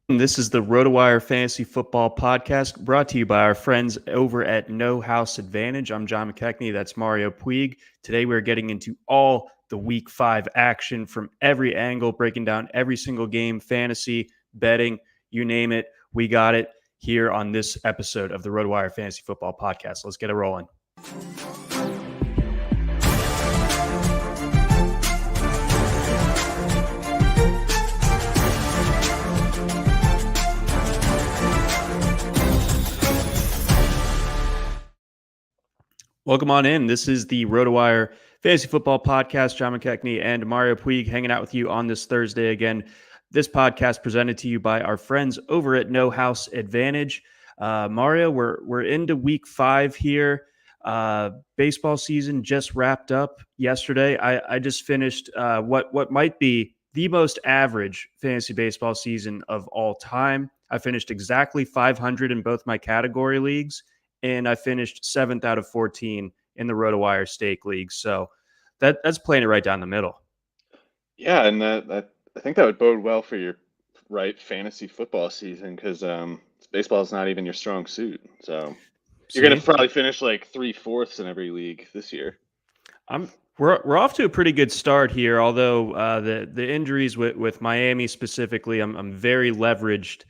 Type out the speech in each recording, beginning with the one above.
This is the RotoWire Fantasy Football Podcast brought to you by our friends over at No House Advantage. I'm John McKechnie. That's Mario Puig. Today we're getting into all the Week 5 action from every angle, breaking down every single game, fantasy, betting, you name it. We got it here on this episode of the RotoWire Fantasy Football Podcast. Let's get it rolling. Welcome on in. This is the RotoWire Fantasy Football Podcast. John McKechnie and Mario Puig hanging out with you on this Thursday again. This podcast presented to you by our friends over at No House Advantage. Mario, we're into Week 5 here. Baseball season just wrapped up yesterday. I just finished what might be the most average fantasy baseball season of all time. I finished exactly 500 in both my category leagues, and I finished 7th out of 14 in the RotoWire Stake League. So that's playing it right down the middle. Yeah, and that I think that would bode well for your fantasy football season because baseball is not even your strong suit. So you're going to probably finish like 3/4 in every league this year. We're off to a pretty good start here, although the injuries with Miami specifically, I'm very leveraged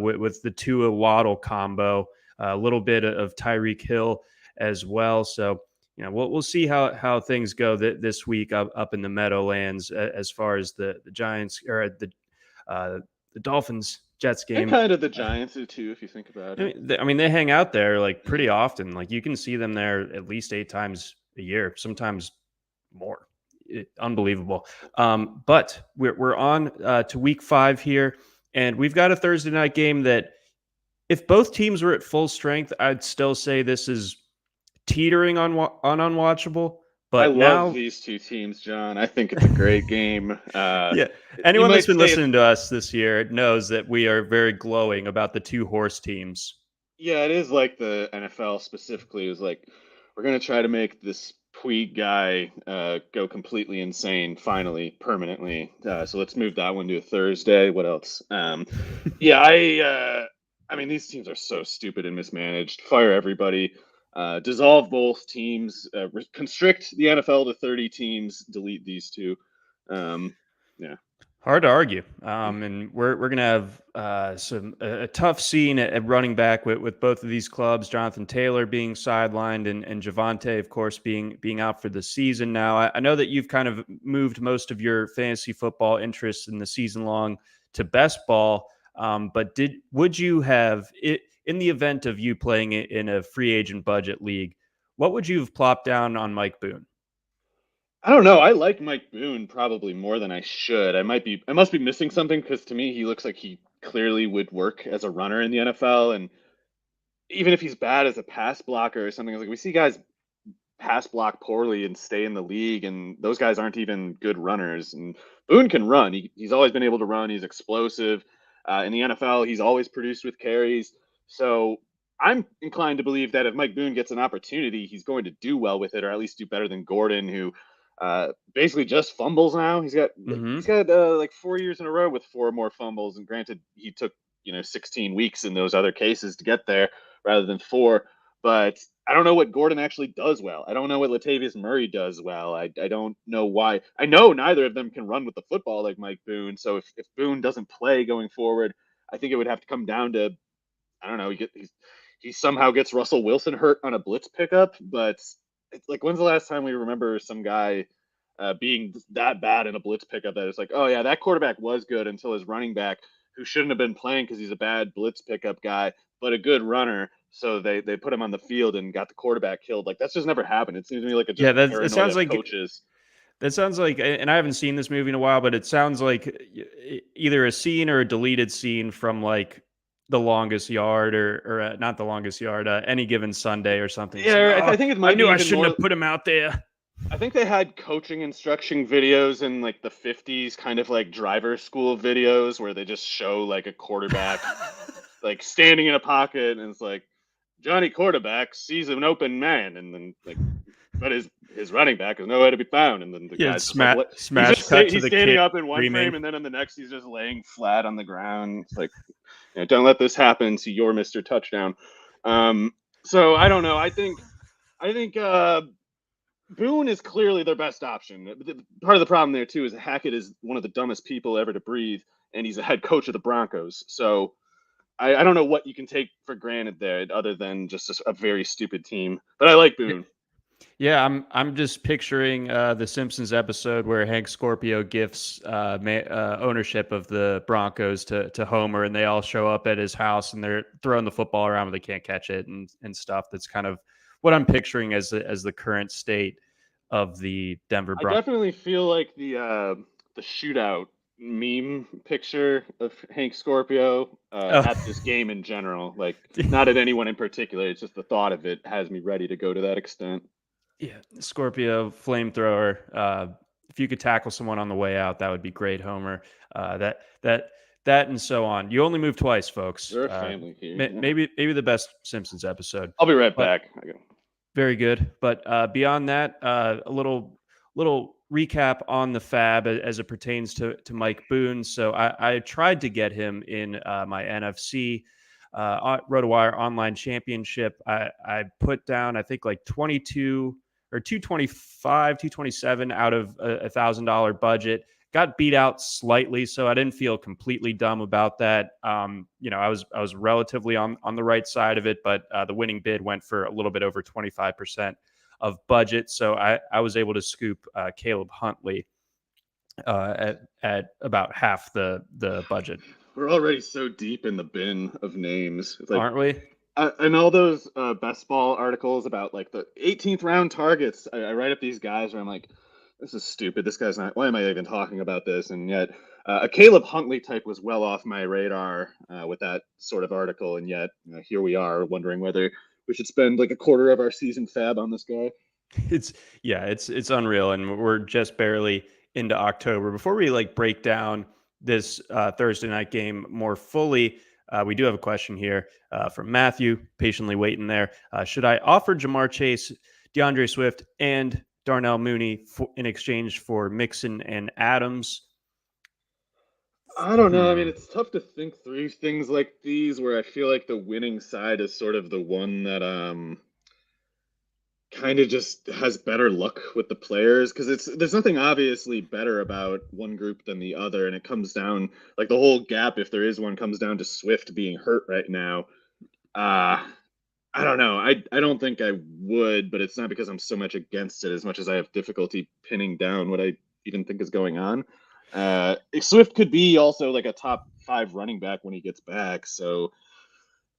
with the Tua Waddle combo. A little bit of Tyreek Hill as well. So, we'll see how things go this week up in the Meadowlands as far as the Giants or the Dolphins Jets game. And kind of the Giants do too, if you think about it. I mean, they hang out there like pretty often. Like you can see them there at least 8 times a year, sometimes more. Unbelievable. But we're on to Week 5 here, and we've got a Thursday night game that, if both teams were at full strength, I'd still say this is teetering on unwatchable. But I love these two teams, John. I think it's a great game. Yeah, anyone that's been listening to us this year knows that we are very glowing about the two horse teams. Yeah, it is like the NFL specifically is like, we're going to try to make this Puig guy go completely insane finally, permanently. So let's move that one to a Thursday. What else? I mean, these teams are so stupid and mismanaged. Fire everybody. Dissolve both teams. Constrict the NFL to 30 teams. Delete these two. Yeah. Hard to argue. And we're going to have a tough scene at running back with both of these clubs. Jonathan Taylor being sidelined and Javonte, of course, being out for the season now. I know that you've kind of moved most of your fantasy football interests in the season long to best ball. But would you have it in the event of you playing it in a free agent budget league? What would you have plopped down on Mike Boone? I don't know. I like Mike Boone probably more than I should. I must be missing something because to me he looks like he clearly would work as a runner in the NFL. And even if he's bad as a pass blocker or something, like we see guys pass block poorly and stay in the league, and those guys aren't even good runners. And Boone can run. He's always been able to run. He's explosive. In the NFL, he's always produced with carries. So I'm inclined to believe that if Mike Boone gets an opportunity, he's going to do well with it, or at least do better than Gordon, who basically just fumbles now. He's got like 4 years in a row with 4 more fumbles. And granted, he took 16 weeks in those other cases to get there rather than 4. But I don't know what Gordon actually does well. I don't know what Latavius Murray does well. I don't know why. I know neither of them can run with the football like Mike Boone. So if Boone doesn't play going forward, I think it would have to come down to, I don't know, he somehow gets Russell Wilson hurt on a blitz pickup. But it's like, when's the last time we remember some guy being that bad in a blitz pickup that it's like, oh yeah, that quarterback was good until his running back, who shouldn't have been playing because he's a bad blitz pickup guy, but a good runner. So they put him on the field and got the quarterback killed. Like, that's just never happened. It seems to me like it sounds like coaches. That sounds like, and I haven't seen this movie in a while, but it sounds like either a scene or a deleted scene from like The Longest Yard or Not The Longest Yard, Any Given Sunday or something. Yeah, so, I think it might. I knew I shouldn't have put him out there. I think they had coaching instruction videos in like the 50s, kind of like driver school videos where they just show like a quarterback like standing in a pocket and it's like, Johnny quarterback sees an open man, and then like but his running back is nowhere to be found, and then the guy's smash cut to he's the standing kid up in one frame, and then in the next he's just laying flat on the ground. It's like, don't let this happen to your Mr. Touchdown. So I don't know. I think Boone is clearly their best option. Part of the problem there too is Hackett is one of the dumbest people ever to breathe, and he's a head coach of the Broncos. So I don't know what you can take for granted there, other than just a very stupid team. But I like Boone. Yeah, I'm just picturing the Simpsons episode where Hank Scorpio gifts ownership of the Broncos to Homer, and they all show up at his house and they're throwing the football around, but they can't catch it and stuff. That's kind of what I'm picturing as the current state of the Denver Broncos. I definitely feel like the shootout meme picture of Hank Scorpio at this game in general, like not at anyone in particular. It's just the thought of it has me ready to go to that extent. Yeah, Scorpio flamethrower. If you could tackle someone on the way out, that would be great, Homer. That and so on. You only move twice, folks. We're a family here. Maybe the best Simpsons episode. I'll be right back. Very good. But beyond that, a little recap on the fab as it pertains to Mike Boone. So I tried to get him in my NFC RotoWire online championship. I put down, I think, like 22 or 225, 227 out of a $1,000 budget. Got beat out slightly, so I didn't feel completely dumb about that. I was relatively on the right side of it, but the winning bid went for a little bit over 25% of budget, so I was able to scoop Caleb Huntley at about half the budget. We're already so deep in the bin of names, aren't we? And all those best ball articles about like the 18th round targets, I write up these guys where I'm like, this is stupid. This guy's not. Why am I even talking about this? And yet, a Caleb Huntley type was well off my radar with that sort of article. And yet, here we are wondering whether we should spend like a quarter of our season fab on this guy. It's unreal, and we're just barely into October. Before we break down this Thursday night game more fully, we do have a question here from Matthew, patiently waiting there. Should I offer Jamar Chase, DeAndre Swift, and Darnell Mooney in exchange for Mixon and Adams? I don't know. I mean, it's tough to think through things like these where I feel like the winning side is sort of the one that kind of just has better luck with the players, because there's nothing obviously better about one group than the other, and it comes down, like, the whole gap, if there is one, comes down to Swift being hurt right now. I don't know. I don't think I would, but it's not because I'm so much against it as much as I have difficulty pinning down what I even think is going on. Swift could be also like a top 5 running back when he gets back, so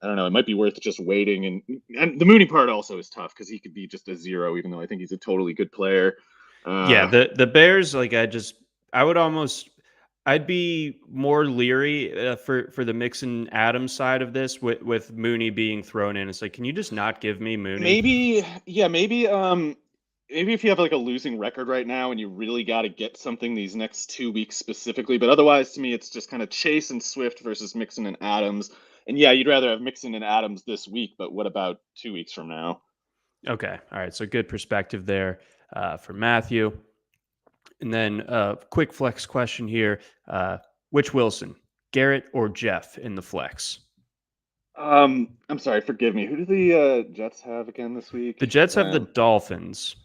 I don't know. It might be worth just waiting. And the Mooney part also is tough because he could be just a 0, even though I think he's a totally good player. The Bears, I'd be more leery for the Mixon Adams side of this with Mooney being thrown in. It's like, can you just not give me Mooney? Maybe if you have like a losing record right now and you really got to get something these next 2 weeks specifically, but otherwise to me, it's just kind of Chase and Swift versus Mixon and Adams. And yeah, you'd rather have Mixon and Adams this week, but what about 2 weeks from now? Okay. All right. So good perspective there for Matthew. And then quick flex question here. Which Wilson, Garrett or Jeff in the flex? I'm sorry, forgive me. Who do the Jets have again this week? The Jets have the Dolphins.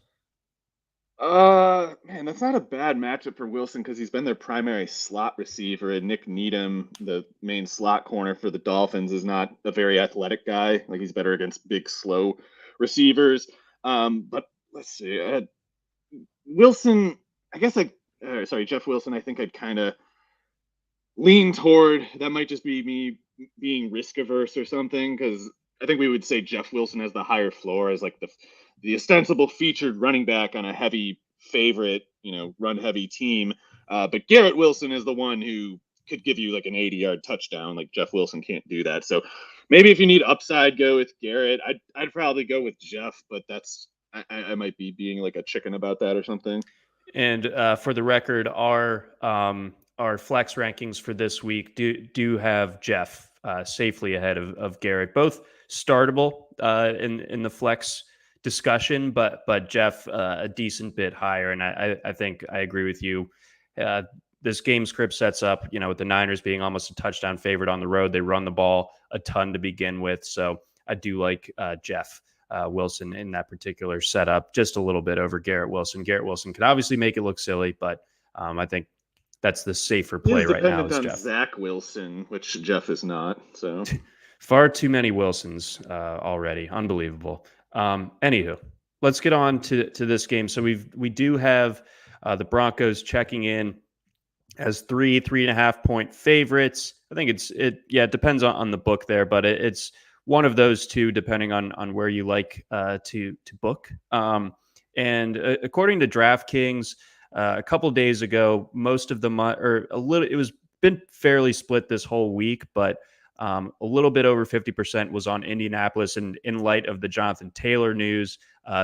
Man, that's not a bad matchup for Wilson because he's been their primary slot receiver, and Nick Needham, the main slot corner for the Dolphins, is not a very athletic guy. Like, he's better against big, slow receivers. But let's see. Wilson, I guess Jeff Wilson, I think I'd kind of lean toward. That might just be me being risk averse or something, because I think we would say Jeff Wilson has the higher floor as like the ostensible featured running back on a heavy favorite, run heavy team. But Garrett Wilson is the one who could give you like an 80-yard touchdown. Like, Jeff Wilson can't do that. So maybe if you need upside, go with Garrett. I'd probably go with Jeff, but I might be being like a chicken about that or something. And for the record, our flex rankings for this week do have Jeff safely ahead of Garrett. Both startable in the flex discussion, but Jeff a decent bit higher. And I think I agree with you. This game script sets up, with the Niners being almost a touchdown favorite on the road. They run the ball a ton to begin with. So I do like Jeff Wilson in that particular setup just a little bit over Garrett Wilson. Garrett Wilson could obviously make it look silly, but I think that's the safer He play is right now dependent is on Jeff. Zach Wilson, which Jeff is not. So Far too many Wilsons already. Unbelievable. Anywho, let's get on to this game. So we do have the Broncos checking in as 3.5 point favorites. I think it depends on the book there, but it's one of those two depending on where you like to book. And according to DraftKings, a couple days ago, most of the it was been fairly split this whole week, but a little bit over 50% was on Indianapolis. And in light of the Jonathan Taylor news,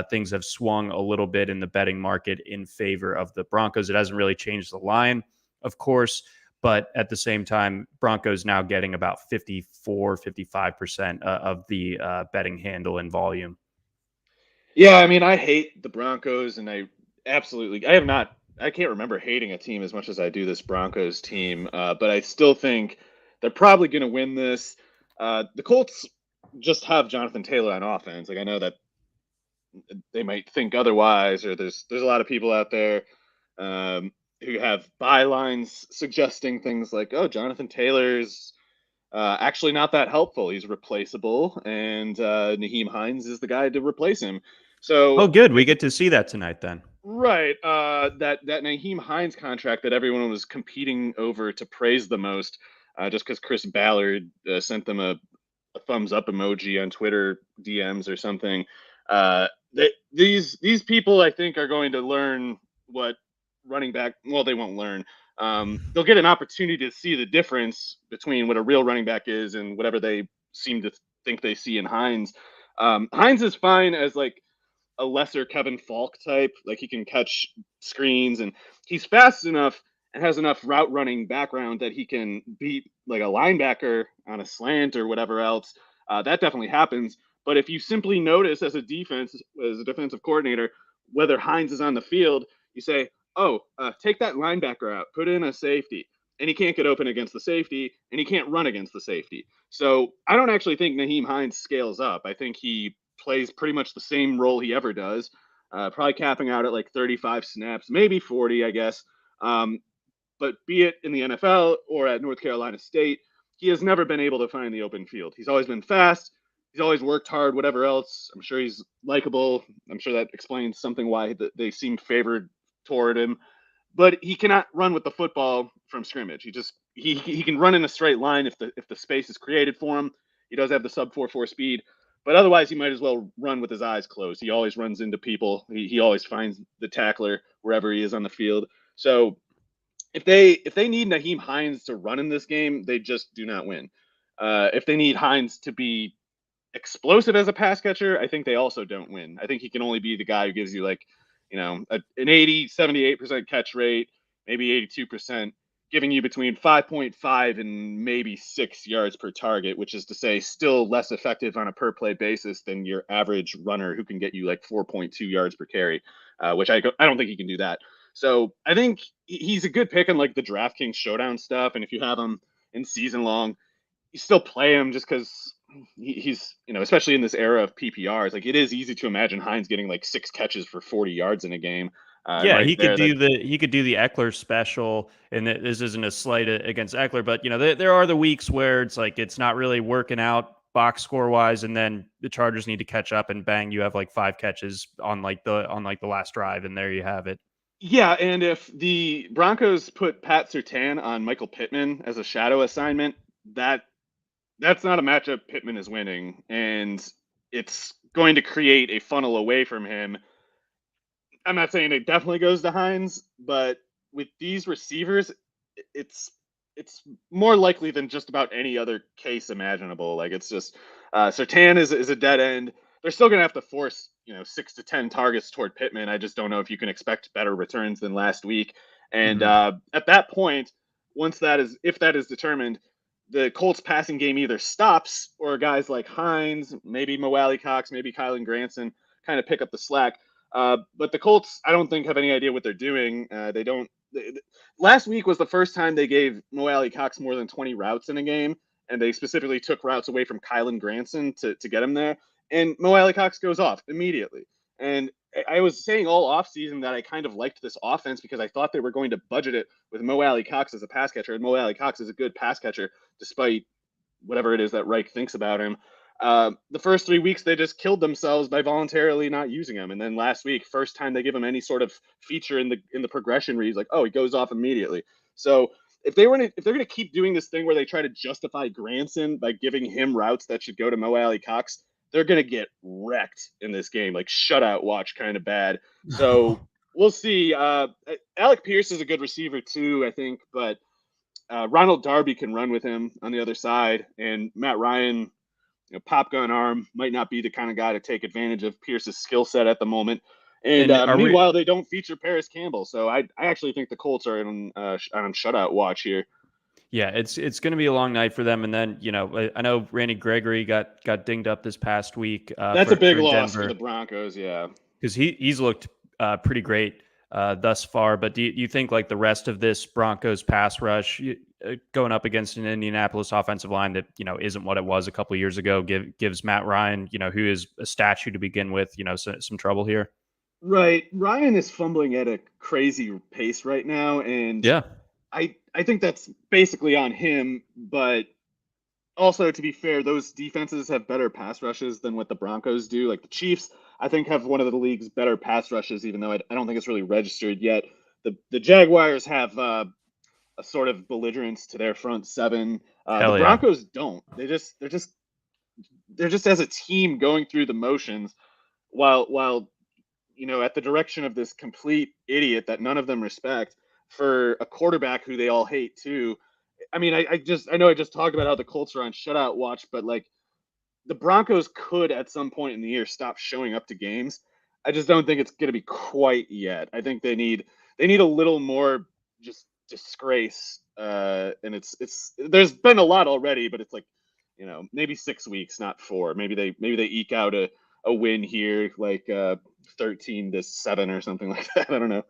things have swung a little bit in the betting market in favor of the Broncos. It hasn't really changed the line, of course, but at the same time, Broncos now getting about 55% of the betting handle and volume. Yeah, I mean, I hate the Broncos, and I can't remember hating a team as much as I do this Broncos team, but I still think they're probably going to win this. The Colts just have Jonathan Taylor on offense. Like, I know that they might think otherwise, or there's a lot of people out there who have bylines suggesting things like, "Oh, Jonathan Taylor's actually not that helpful. He's replaceable, and Nyheim Hines is the guy to replace him." So, good. We get to see that tonight then. Right. That Nyheim Hines contract that everyone was competing over to praise the most, just because Chris Ballard sent them a thumbs up emoji on Twitter DMs or something. These people, I think, are going to learn what running back. Well, they won't learn. They'll get an opportunity to see the difference between what a real running back is and whatever they seem to think they see in Hines. Hines is fine as like a lesser Kevin Falk type. Like, he can catch screens, and he's fast enough and has enough route running background that he can beat like a linebacker on a slant or whatever else. That definitely happens. But if you simply notice as a defensive coordinator, whether Hines is on the field, you say, "Oh, take that linebacker out, put in a safety." And he can't get open against the safety, and he can't run against the safety. So I don't actually think Nyheim Hines scales up. I think he plays pretty much the same role he ever does, probably capping out at like 35 snaps, maybe 40, I guess. But be it in the NFL or at North Carolina State, he has never been able to find the open field. He's always been fast. He's always worked hard, whatever else. I'm sure he's likable. I'm sure that explains something why they seem favored toward him. But he cannot run with the football from scrimmage. He can run in a straight line if the space is created for him. He does have the sub 4.4 speed, but otherwise he might as well run with his eyes closed. He always runs into people. He always finds the tackler wherever he is on the field. So if they need Nyheim Hines to run in this game, they just do not win. If they need Hines to be explosive as a pass catcher, I think they also don't win. I think he can only be the guy who gives you like, an 78% catch rate, maybe 82%, giving you between 5.5 and maybe 6 yards per target, which is to say still less effective on a per play basis than your average runner who can get you like 4.2 yards per carry, which I don't think he can do that. So I think he's a good pick on like the DraftKings showdown stuff. And if you have him in season long, you still play him just because he's, especially in this era of PPRs, like it is easy to imagine Hines getting like 6 catches for 40 yards in a game. Yeah, he could do the Eckler special, and this isn't a slight against Eckler, but there are the weeks where it's like it's not really working out box score wise, and then the Chargers need to catch up, and bang, you have like 5 catches on the last drive, and there you have it. Yeah, and if the Broncos put Pat Surtain on Michael Pittman as a shadow assignment, that's not a matchup Pittman is winning, and it's going to create a funnel away from him. I'm not saying it definitely goes to Hines, but with these receivers, it's more likely than just about any other case imaginable. Like, it's just Surtain is a dead end. They're still going to have to force 6 to 10 targets toward Pittman. I just don't know if you can expect better returns than last week. And at that point, if that is determined, the Colts passing game either stops or guys like Hines, maybe Mo Alley Cox, maybe Kylan Granson kind of pick up the slack. But the Colts, I don't think, have any idea what they're doing. Last week was the first time they gave Mo Alley-Cox more than 20 routes in a game, and they specifically took routes away from Kylan Granson to get him there. And Mo Alley-Cox goes off immediately. And I was saying all offseason that I kind of liked this offense because I thought they were going to budget it with Mo Alley-Cox as a pass catcher. And Mo Alley-Cox is a good pass catcher, despite whatever it is that Reich thinks about him. The first 3 weeks, they just killed themselves by voluntarily not using him. And then last week, first time they give him any sort of feature in the progression where he's like, oh, he goes off immediately. So if they're going to keep doing this thing where they try to justify Granson by giving him routes that should go to Mo Alley-Cox, they're going to get wrecked in this game, like shutout watch kind of bad. So we'll see. Alec Pierce is a good receiver too, I think, but Ronald Darby can run with him on the other side, and Matt Ryan, pop gun arm, might not be the kind of guy to take advantage of Pierce's skill set at the moment. And meanwhile, they don't feature Paris Campbell, so I actually think the Colts are on shutout watch here. Yeah, it's going to be a long night for them. And then, I know Randy Gregory got dinged up this past week. That's a big loss for the Broncos, yeah. Because he's looked pretty great thus far. But do you think like the rest of this Broncos pass rush going up against an Indianapolis offensive line that, isn't what it was a couple of years ago, gives Matt Ryan, who is a statue to begin with, some trouble here? Right. Ryan is fumbling at a crazy pace right now. And yeah. I think that's basically on him, but also, to be fair, those defenses have better pass rushes than what the Broncos do. Like the Chiefs, I think, have one of the league's better pass rushes, even though I don't think it's really registered yet. The Jaguars have a sort of belligerence to their front seven. The Broncos don't. They're just as a team going through the motions, while at the direction of this complete idiot that none of them respect, for a quarterback who they all hate too. I mean, I know I just talked about how the Colts are on shutout watch, but like the Broncos could at some point in the year stop showing up to games. I just don't think it's going to be quite yet. I think they need a little more just disgrace. And it's there's been a lot already, but it's like, maybe 6 weeks, not 4. Maybe they eke out a win here, like 13-7 or something like that. I don't know.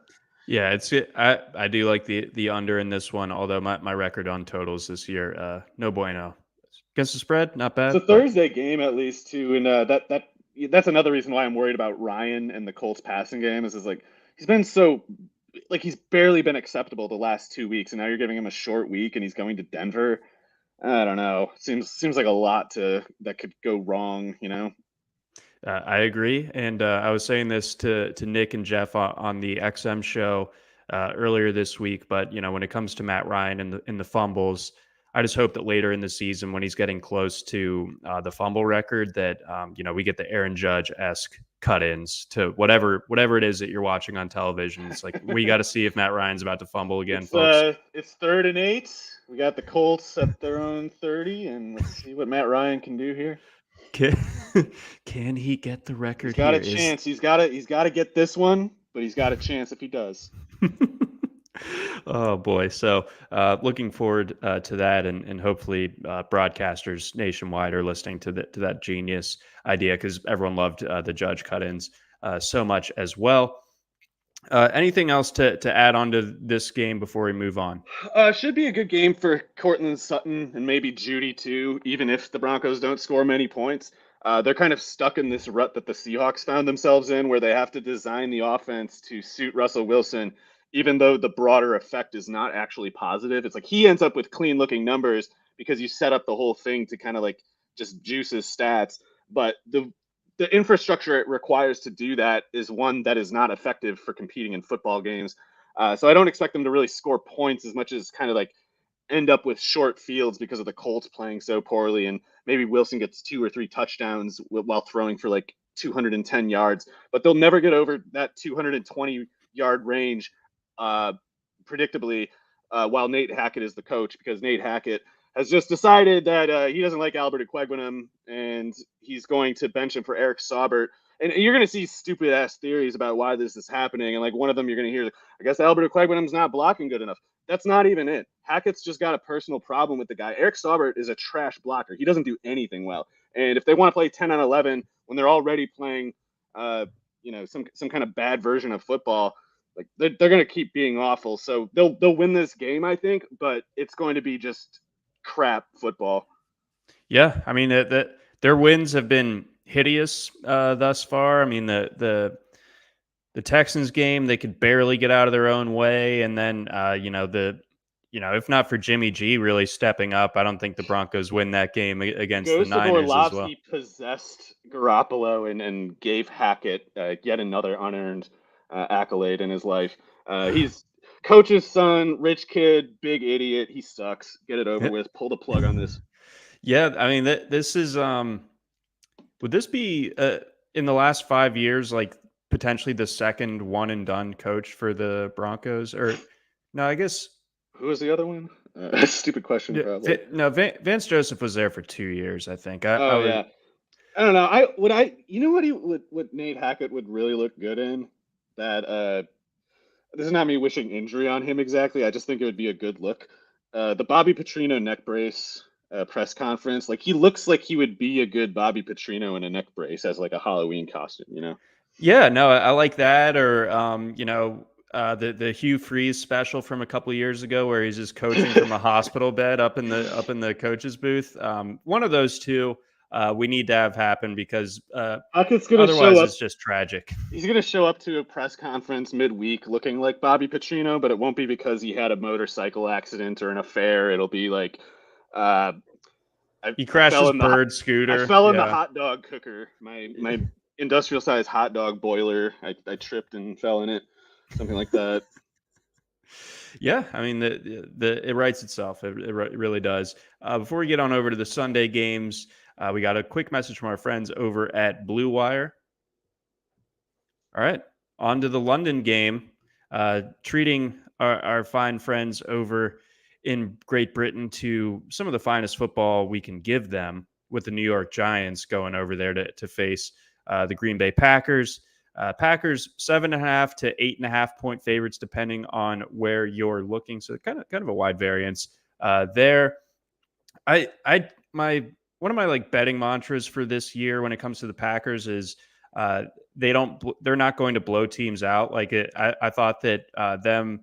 Yeah, I do like the under in this one, although my record on totals this year, no bueno. Against the spread, not bad. It's a Thursday game at least too, and that's another reason why I'm worried about Ryan and the Colts passing game is like he's been so like he's barely been acceptable the last 2 weeks, and now you're giving him a short week and he's going to Denver. I don't know. Seems like a lot that could go wrong, I agree. And I was saying this to Nick and Jeff on the XM show earlier this week. But, when it comes to Matt Ryan and the fumbles, I just hope that later in the season when he's getting close to the fumble record that, we get the Aaron Judge-esque cut-ins to whatever it is that you're watching on television. It's like, we got to see if Matt Ryan's about to fumble again, folks. It's 3rd and 8. We got the Colts at their own 30, and let's see what Matt Ryan can do here. Can he get the record? He's got a chance. He's got to get this one, but he's got a chance if he does. Oh boy! So looking forward to that, and hopefully broadcasters nationwide are listening to that genius idea because everyone loved the Judge cut-ins so much as well. Anything else to add on to this game before we move on? Should be a good game for Cortland Sutton and maybe Judy too, even if the Broncos don't score many points. They're kind of stuck in this rut that the Seahawks found themselves in where they have to design the offense to suit Russell Wilson, even though the broader effect is not actually positive. It's like he ends up with clean looking numbers because you set up the whole thing to kind of like just juice his stats. But the infrastructure it requires to do that is one that is not effective for competing in football games. So I don't expect them to really score points as much as kind of like end up with short fields because of the Colts playing so poorly. And maybe Wilson gets 2 or 3 touchdowns while throwing for like 210 yards, but they'll never get over that 220 yard range predictably while Nate Hackett is the coach, because Nate Hackett has just decided that he doesn't like Albert Ekwegwinum, and he's going to bench him for Eric Saubert. And you're going to see stupid-ass theories about why this is happening. And, like, one of them you're going to hear, I guess Albert Ekwegwinum's not blocking good enough. That's not even it. Hackett's just got a personal problem with the guy. Eric Saubert is a trash blocker. He doesn't do anything well. And if they want to play 10 on 11 when they're already playing some kind of bad version of football. Like they're going to keep being awful. So they'll win this game, I think, but it's going to be just crap football. Yeah, I mean their wins have been hideous thus far. I mean the Texans game, they could barely get out of their own way, and then if not for Jimmy G really stepping up, I don't think the Broncos win that game against the Ghost of Niners as well. Orlovsky possessed Garoppolo and gave Hackett yet another unearned accolade in his life. He's coach's son, rich kid, big idiot. He sucks. Get it over with. Pull the plug on this. Yeah, I mean this is would this be in the last 5 years like potentially the second one and done coach for the Broncos? Or no, I guess who was the other one? Stupid question, probably. Vance Joseph was there for 2 years, I think. Yeah. I don't know. What Nate Hackett would really look good in? That this is not me wishing injury on him exactly. I just think it would be a good look. The Bobby Petrino neck brace press conference. Like he looks like he would be a good Bobby Petrino in a neck brace as like a Halloween costume. Yeah, no, I like that. Or the Hugh Freeze special from a couple of years ago where he's just coaching from a hospital bed up in the coach's booth. One of those two we need to have happen because otherwise it's just tragic. He's going to show up to a press conference midweek looking like Bobby Petrino, but it won't be because he had a motorcycle accident or an affair. It'll be like he crashed his bird scooter. I fell in the hot dog cooker. My industrial size hot dog boiler. I tripped and fell in it. Something like that. Yeah, I mean it writes itself. It really does. Before we get on over to the Sunday games, we got a quick message from our friends over at Blue Wire. All right, on to the London game. Treating our fine friends over in Great Britain to some of the finest football we can give them, with the New York Giants going over there to face the Green Bay Packers. Packers 7.5 to 8.5 point favorites, depending on where you're looking. So kind of a wide variance there. One of my like betting mantras for this year when it comes to the Packers is they're not going to blow teams out. I thought that them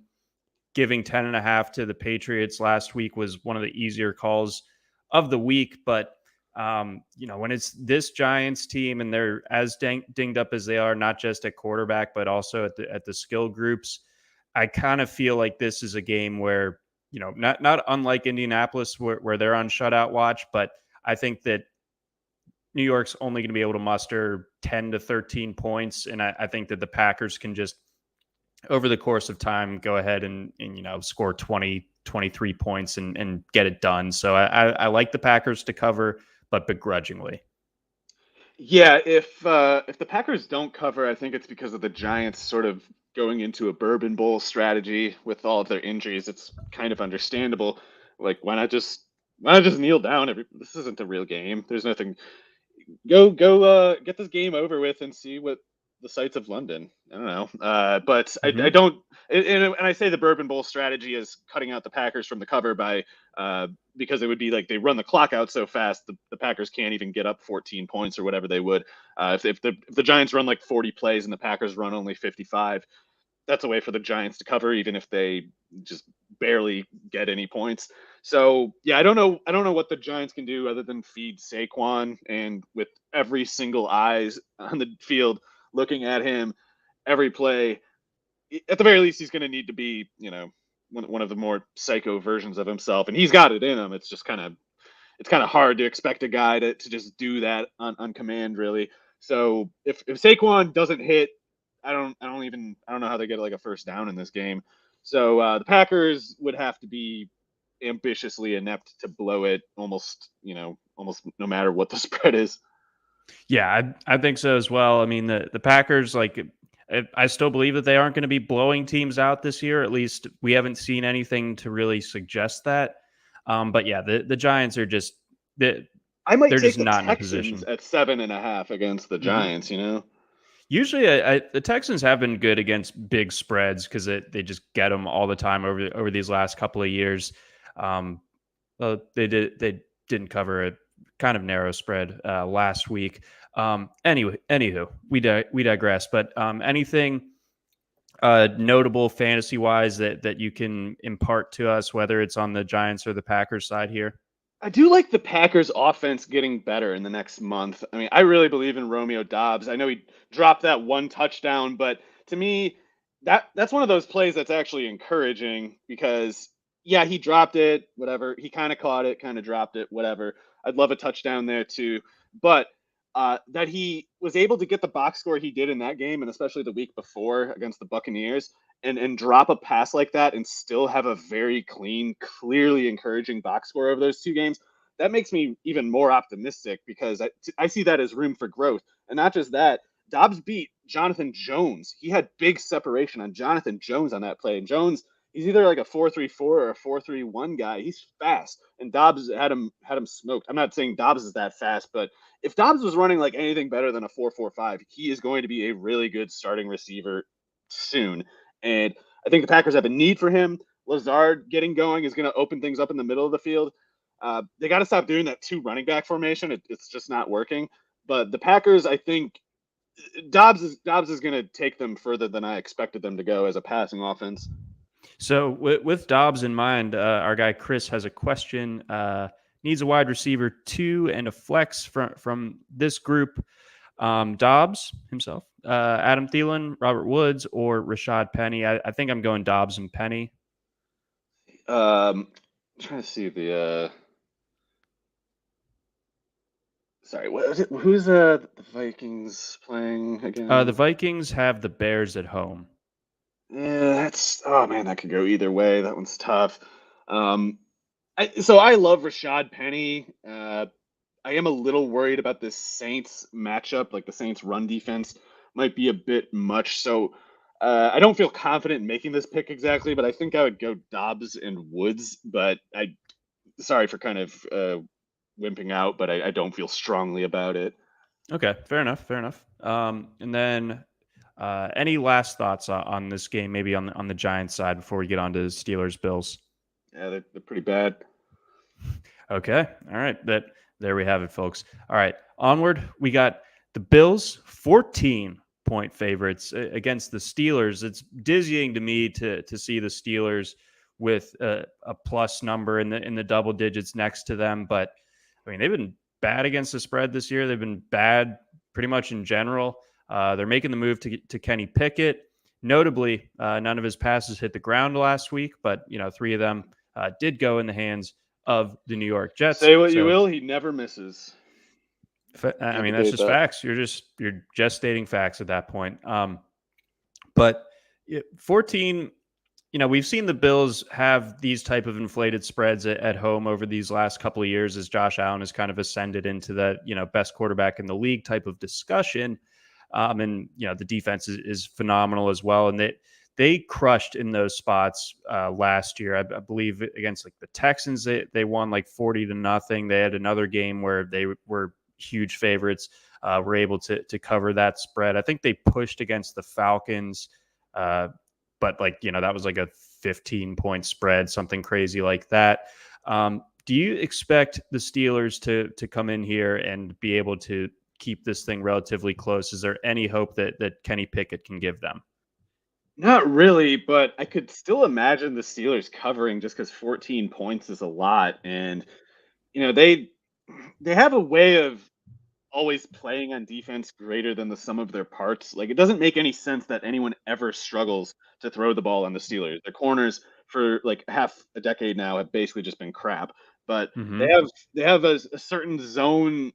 giving 10.5 to the Patriots last week was one of the easier calls of the week, but when it's this Giants team and they're as dinged up as they are, not just at quarterback, but also at the skill groups, I kind of feel like this is a game where, not unlike Indianapolis where they're on shutout watch, but I think that New York's only going to be able to muster 10 to 13 points. And I think that the Packers can just, over the course of time, go ahead and score 20, 23 points and get it done. So I like the Packers to cover, but begrudgingly. Yeah, if the Packers don't cover, I think it's because of the Giants sort of going into a Bourbon Bowl strategy with all of their injuries. It's kind of understandable. Like, why not just kneel down? This isn't a real game. There's nothing. Go get this game over with and see what the sights of London. I don't know, but I don't. And I say the Bourbon Bowl strategy is cutting out the Packers from the cover by because it would be like they run the clock out so fast the Packers can't even get up 14 points or whatever they would. If the Giants run like 40 plays and the Packers run only 55, that's a way for the Giants to cover, even if they just barely get any points. So yeah, I don't know what the Giants can do other than feed Saquon, and with every single eyes on the field looking at him every play, at the very least, he's going to need to be, one of the more psycho versions of himself, and he's got it in him. It's just kind of hard to expect a guy to just do that on command, really. So if Saquon doesn't hit, I don't know how they get like a first down in this game. So the Packers would have to be ambitiously inept to blow it almost no matter what the spread is. Yeah, I think so as well. I mean, the Packers, I still believe that they aren't going to be blowing teams out this year. At least we haven't seen anything to really suggest that. But yeah, the Giants are just I might they're take just not in a position at 7.5 against the Giants. Usually, the Texans have been good against big spreads because they just get them all the time over these last couple of years. They didn't cover it kind of narrow spread last week. Anywho, we digress. But anything notable fantasy wise that you can impart to us, whether it's on the Giants or the Packers side here? I do like the Packers offense getting better in the next month. I mean, I really believe in Romeo Dobbs. I know he dropped that one touchdown, but to me, that's one of those plays that's actually encouraging because yeah, he dropped it, whatever. He kind of caught it, kind of dropped it, whatever. I'd love a touchdown there too. But that he was able to get the box score he did in that game, and especially the week before against the Buccaneers, and drop a pass like that and still have a very clean, clearly encouraging box score over those two games, that makes me even more optimistic because I see that as room for growth. And not just that, Dobbs beat Jonathan Jones. He had big separation on Jonathan Jones on that play. And Jones, he's either like a 4.34 or a 4.31 guy. He's fast, and Dobbs had him smoked. I'm not saying Dobbs is that fast, but if Dobbs was running like anything better than a 4.45, he is going to be a really good starting receiver soon. And I think the Packers have a need for him. Lazard getting going is going to open things up in the middle of the field. They got to stop doing that two running back formation. It's just not working. But the Packers, I think Dobbs is going to take them further than I expected them to go as a passing offense. So with Dobbs in mind, our guy Chris has a question. Needs a wide receiver 2 and a flex from this group. Dobbs himself, Adam Thielen, Robert Woods, or Rashad Penny. I think I'm going Dobbs and Penny. I'm trying to see the. Sorry, what is it? Who's the Vikings playing again? The Vikings have the Bears at home. Yeah, oh man, that could go either way. That one's tough. So I love Rashad Penny. I am a little worried about this Saints matchup. Like the Saints run defense might be a bit much. So I don't feel confident in making this pick exactly, but I think I would go Dobbs and Woods. But sorry for kind of wimping out, but I don't feel strongly about it. Okay, fair enough. And then any last thoughts on this game, maybe on the Giants side before we get on to Steelers Bills? Yeah, they're pretty bad. Okay, all right. There we have it, folks. All right, onward. We got the Bills, 14-point favorites against the Steelers. It's dizzying to me to see the Steelers with a plus number in the double digits next to them. But I mean, they've been bad against the spread this year. They've been bad pretty much in general. They're making the move to Kenny Pickett. Notably, none of his passes hit the ground last week, but 3 of them did go in the hands of the New York Jets. Say what you will, he never misses. I mean, that's just facts. You're just stating facts at that point. But 14, we've seen the Bills have these type of inflated spreads at home over these last couple of years as Josh Allen has kind of ascended into that, best quarterback in the league type of discussion. And the defense is phenomenal as well. And they crushed in those spots last year. I believe against like the Texans, they won like 40-0. They had another game where they were huge favorites, were able to cover that spread. I think they pushed against the Falcons, but that was like a 15-point spread, something crazy like that. Do you expect the Steelers to come in here and be able to keep this thing relatively close? Is there any hope that Kenny Pickett can give them? Not really, but I could still imagine the Steelers covering just because 14 points is a lot. And, they have a way of always playing on defense greater than the sum of their parts. Like, it doesn't make any sense that anyone ever struggles to throw the ball on the Steelers. Their corners for like half a decade now have basically just been crap. But they have a certain zone,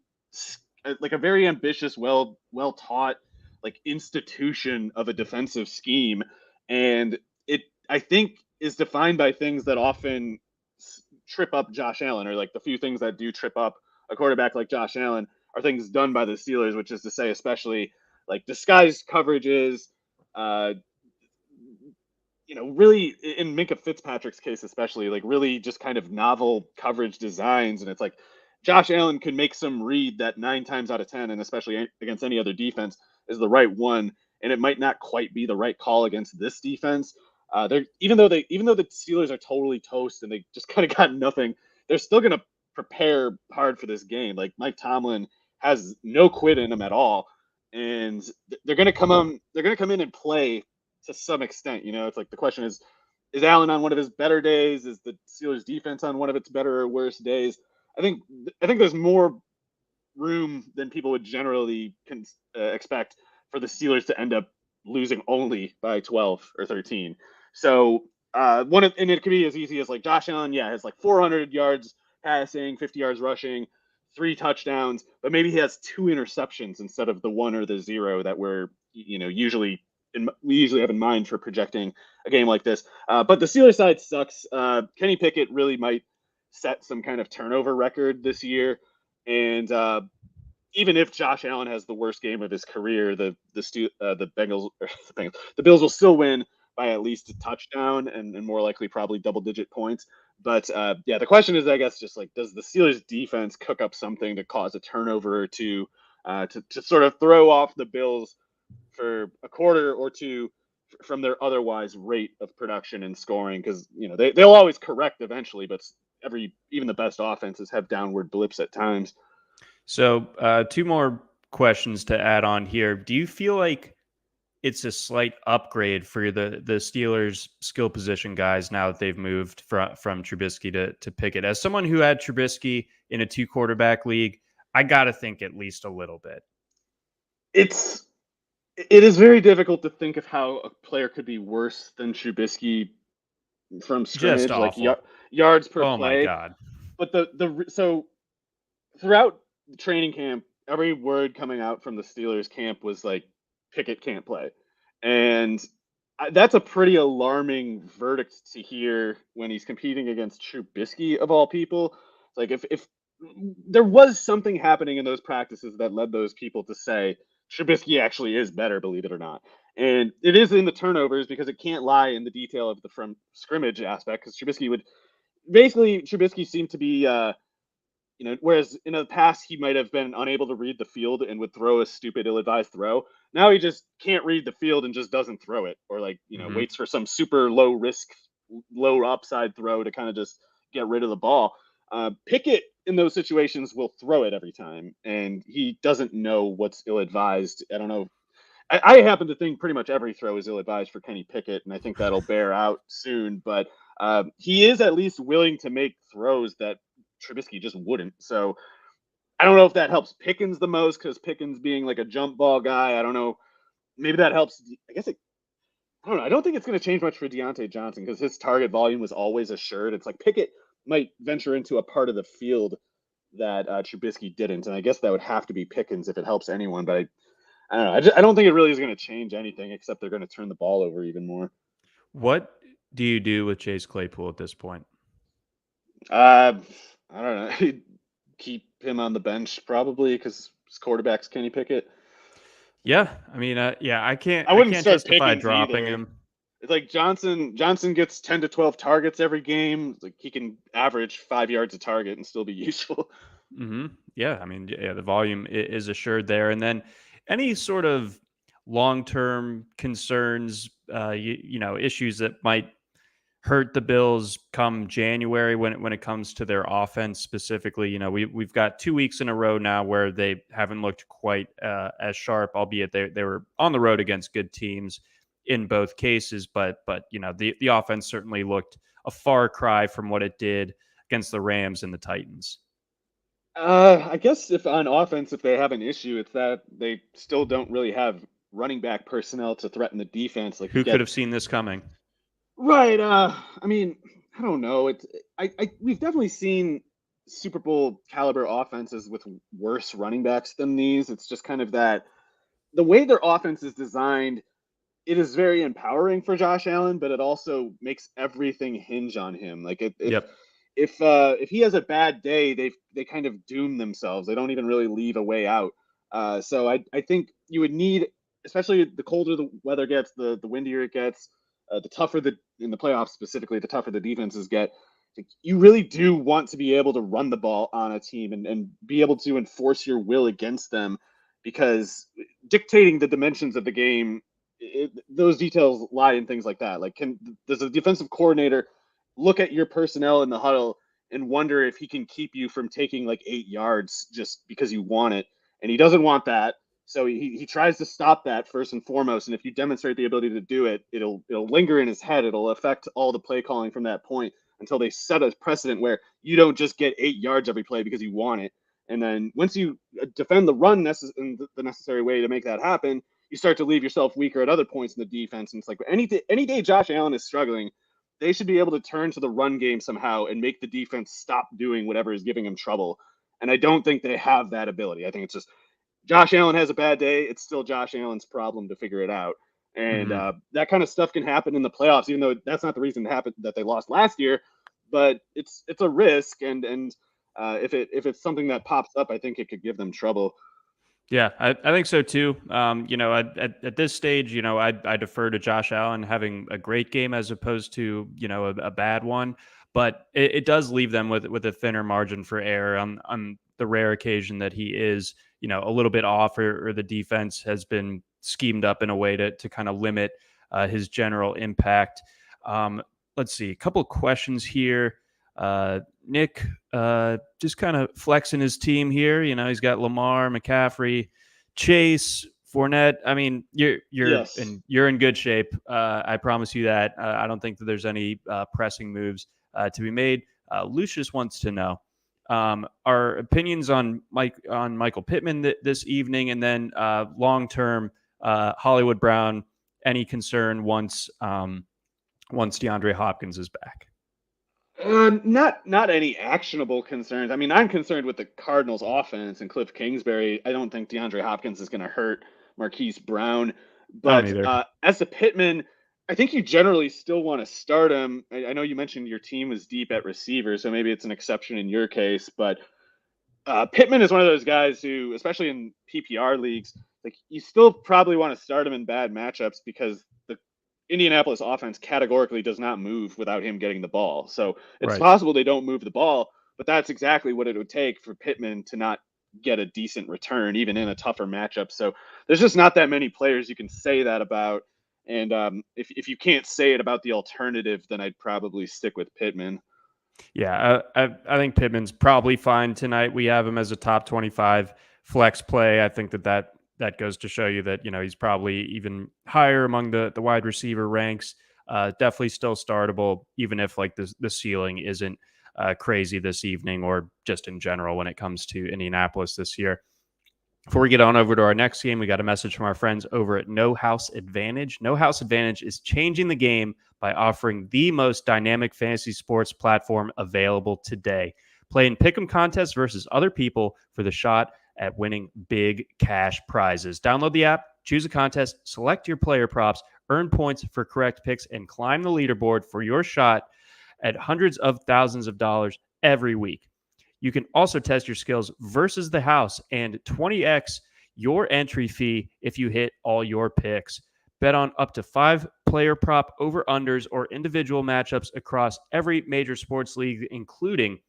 like a very ambitious, well taught like institution of a defensive scheme, and it I think is defined by things that often trip up Josh Allen, or like the few things that do trip up a quarterback like Josh Allen are things done by the Steelers, which is to say, especially like disguised coverages, really in Minka Fitzpatrick's case, especially like really just kind of novel coverage designs. And it's like Josh Allen could make some read that 9 times out of 10, and especially against any other defense, is the right one. And it might not quite be the right call against this defense. Even though the Steelers are totally toast and they just kind of got nothing, they're still going to prepare hard for this game. Like Mike Tomlin has no quit in him at all, and they're going to come on. They're going to come in and play to some extent. It's like the question is Allen on one of his better days? Is the Steelers defense on one of its better or worse days? I think there's more room than people would generally expect for the Steelers to end up losing only by 12 or 13. So and it could be as easy as like Josh Allen, has like 400 yards passing, 50 yards rushing, 3 touchdowns, but maybe he has 2 interceptions instead of the 1 or the 0 that we usually have in mind for projecting a game like this. But the Steelers side sucks. Kenny Pickett really might set some kind of turnover record this year, and even if Josh Allen has the worst game of his career, the Bengals, the Bills will still win by at least a touchdown and more likely probably double-digit points. But the question is, I guess, just like, does the Steelers defense cook up something to cause a turnover or two to sort of throw off the Bills for a quarter or two from their otherwise rate of production and scoring? Because they'll always correct eventually, but even the best offenses have downward blips at times. So 2 more questions to add on here. Do you feel like it's a slight upgrade for the Steelers skill position guys now that they've moved from Trubisky to Pickett? As someone who had Trubisky in a 2 quarterback league, I got to think at least a little bit. It is very difficult to think of how a player could be worse than Trubisky from scrimmage, like yards per play. Oh my God. But so throughout training camp, every word coming out from the Steelers camp was like, Pickett can't play. And that's a pretty alarming verdict to hear when he's competing against Trubisky of all people. Like if there was something happening in those practices that led those people to say Trubisky actually is better, believe it or not. And it is in the turnovers, because it can't lie in the detail of the from scrimmage aspect, because Trubisky seemed to be whereas in the past he might have been unable to read the field and would throw a stupid, ill-advised throw. Now he just can't read the field and just doesn't throw it, or waits for some super low risk, low upside throw to kind of just get rid of the ball. Pickett in those situations will throw it every time, and he doesn't know what's ill-advised. I don't know. I happen to think pretty much every throw is ill-advised for Kenny Pickett, and I think that'll bear out soon. But he is at least willing to make throws that Trubisky just wouldn't. So I don't know if that helps Pickens the most, because Pickens being like a jump ball guy, I don't know. Maybe that helps. I don't know. I don't think it's going to change much for Deontay Johnson, because his target volume was always assured. It's like Pickett might venture into a part of the field that Trubisky didn't, and I guess that would have to be Pickens if it helps anyone. But I don't know. I don't think it really is going to change anything, except they're going to turn the ball over even more. What do you do with Chase Claypool at this point? I don't know. Keep him on the bench probably, because his quarterback's Kenny Pickett. Yeah, I mean, I can't. I wouldn't can't start justify Pickens dropping either. him. It's like Johnson gets 10 to 12 targets every game. Like he can average 5 yards a target and still be useful. Mm-hmm. Yeah, I mean, the volume is assured there, and then any sort of long-term concerns, issues that might hurt the Bills come January when it comes to their offense specifically. We've got 2 weeks in a row now where they haven't looked quite as sharp, albeit they were on the road against good teams in both cases. But the offense certainly looked a far cry from what it did against the Rams and the Titans. I guess if on offense, if they have an issue, it's that they still don't really have running back personnel to threaten the defense. Like Who could have seen this coming? Right. I mean, I don't know. We've definitely seen Super Bowl caliber offenses with worse running backs than these. It's just kind of that the way their offense is designed, it is very empowering for Josh Allen, but it also makes everything hinge on him. Like if he has a bad day, they kind of doom themselves. They don't even really leave a way out. So I think you would need, especially the colder the weather gets, the windier it gets, the tougher in the playoffs specifically, the tougher the defenses get. You really do want to be able to run the ball on a team and be able to enforce your will against them, because dictating the dimensions of the game, those details lie in things like that. Like, does a defensive coordinator look at your personnel in the huddle and wonder if he can keep you from taking like 8 yards just because you want it. And he doesn't want that. So he tries to stop that first and foremost. And if you demonstrate the ability to do it, it'll linger in his head. It'll affect all the play calling from that point until they set a precedent where you don't just get 8 yards every play because you want it. And then once you defend the run in the necessary way to make that happen, you start to leave yourself weaker at other points in the defense. And it's like any day Josh Allen is struggling, they should be able to turn to the run game somehow and make the defense stop doing whatever is giving him trouble. And I don't think they have that ability. I think it's just Josh Allen has a bad day. It's still Josh Allen's problem to figure it out. And that kind of stuff can happen in the playoffs, even though that's not the reason that they lost last year. But it's a risk, and if it's something that pops up, I think it could give them trouble. Yeah, I think so too. At this stage, I defer to Josh Allen having a great game as opposed to a bad one. But it does leave them with a thinner margin for error on the rare occasion that he is a little bit off, or the defense has been schemed up in a way to kind of limit his general impact. Let's see, a couple of questions here. Nick just kind of flexing his team here. He's got Lamar, McCaffrey, Chase, Fournette. I mean, you're in good shape. I promise you that. I don't think that there's any pressing moves to be made. Lucius wants to know our opinions on Michael Pittman this evening, and then long term Hollywood Brown. Any concern once DeAndre Hopkins is back? Not any actionable concerns. I mean, I'm concerned with the Cardinals offense and Cliff Kingsbury. I don't think DeAndre Hopkins is going to hurt Marquise Brown. But as to Pittman, I think you generally still want to start him. I know you mentioned your team was deep at receiver, so maybe it's an exception in your case. But Pittman is one of those guys who, especially in PPR leagues, like you still probably want to start him in bad matchups because the Indianapolis offense categorically does not move without him getting the ball. So it's possible they don't move the ball, but that's exactly what it would take for Pittman to not get a decent return, even in a tougher matchup. So there's just not that many players you can say that about. And if you can't say it about the alternative, then I'd probably stick with Pittman. Yeah, I think Pittman's probably fine tonight. We have him as a top 25 flex play. I think that goes to show you that, he's probably even higher among the wide receiver ranks. Definitely still startable, even if like the ceiling isn't crazy this evening or just in general when it comes to Indianapolis this year. Before we get on over to our next game, we got a message from our friends over at No House Advantage. No House Advantage is changing the game by offering the most dynamic fantasy sports platform available today. Play in pick'em contests versus other people for the shot at winning big cash prizes. Download the app, choose a contest, select your player props, earn points for correct picks, and climb the leaderboard for your shot at hundreds of thousands of dollars every week. You can also test your skills versus the house and 20x your entry fee if you hit all your picks. Bet on up to 5 player prop over-unders or individual matchups across every major sports league, including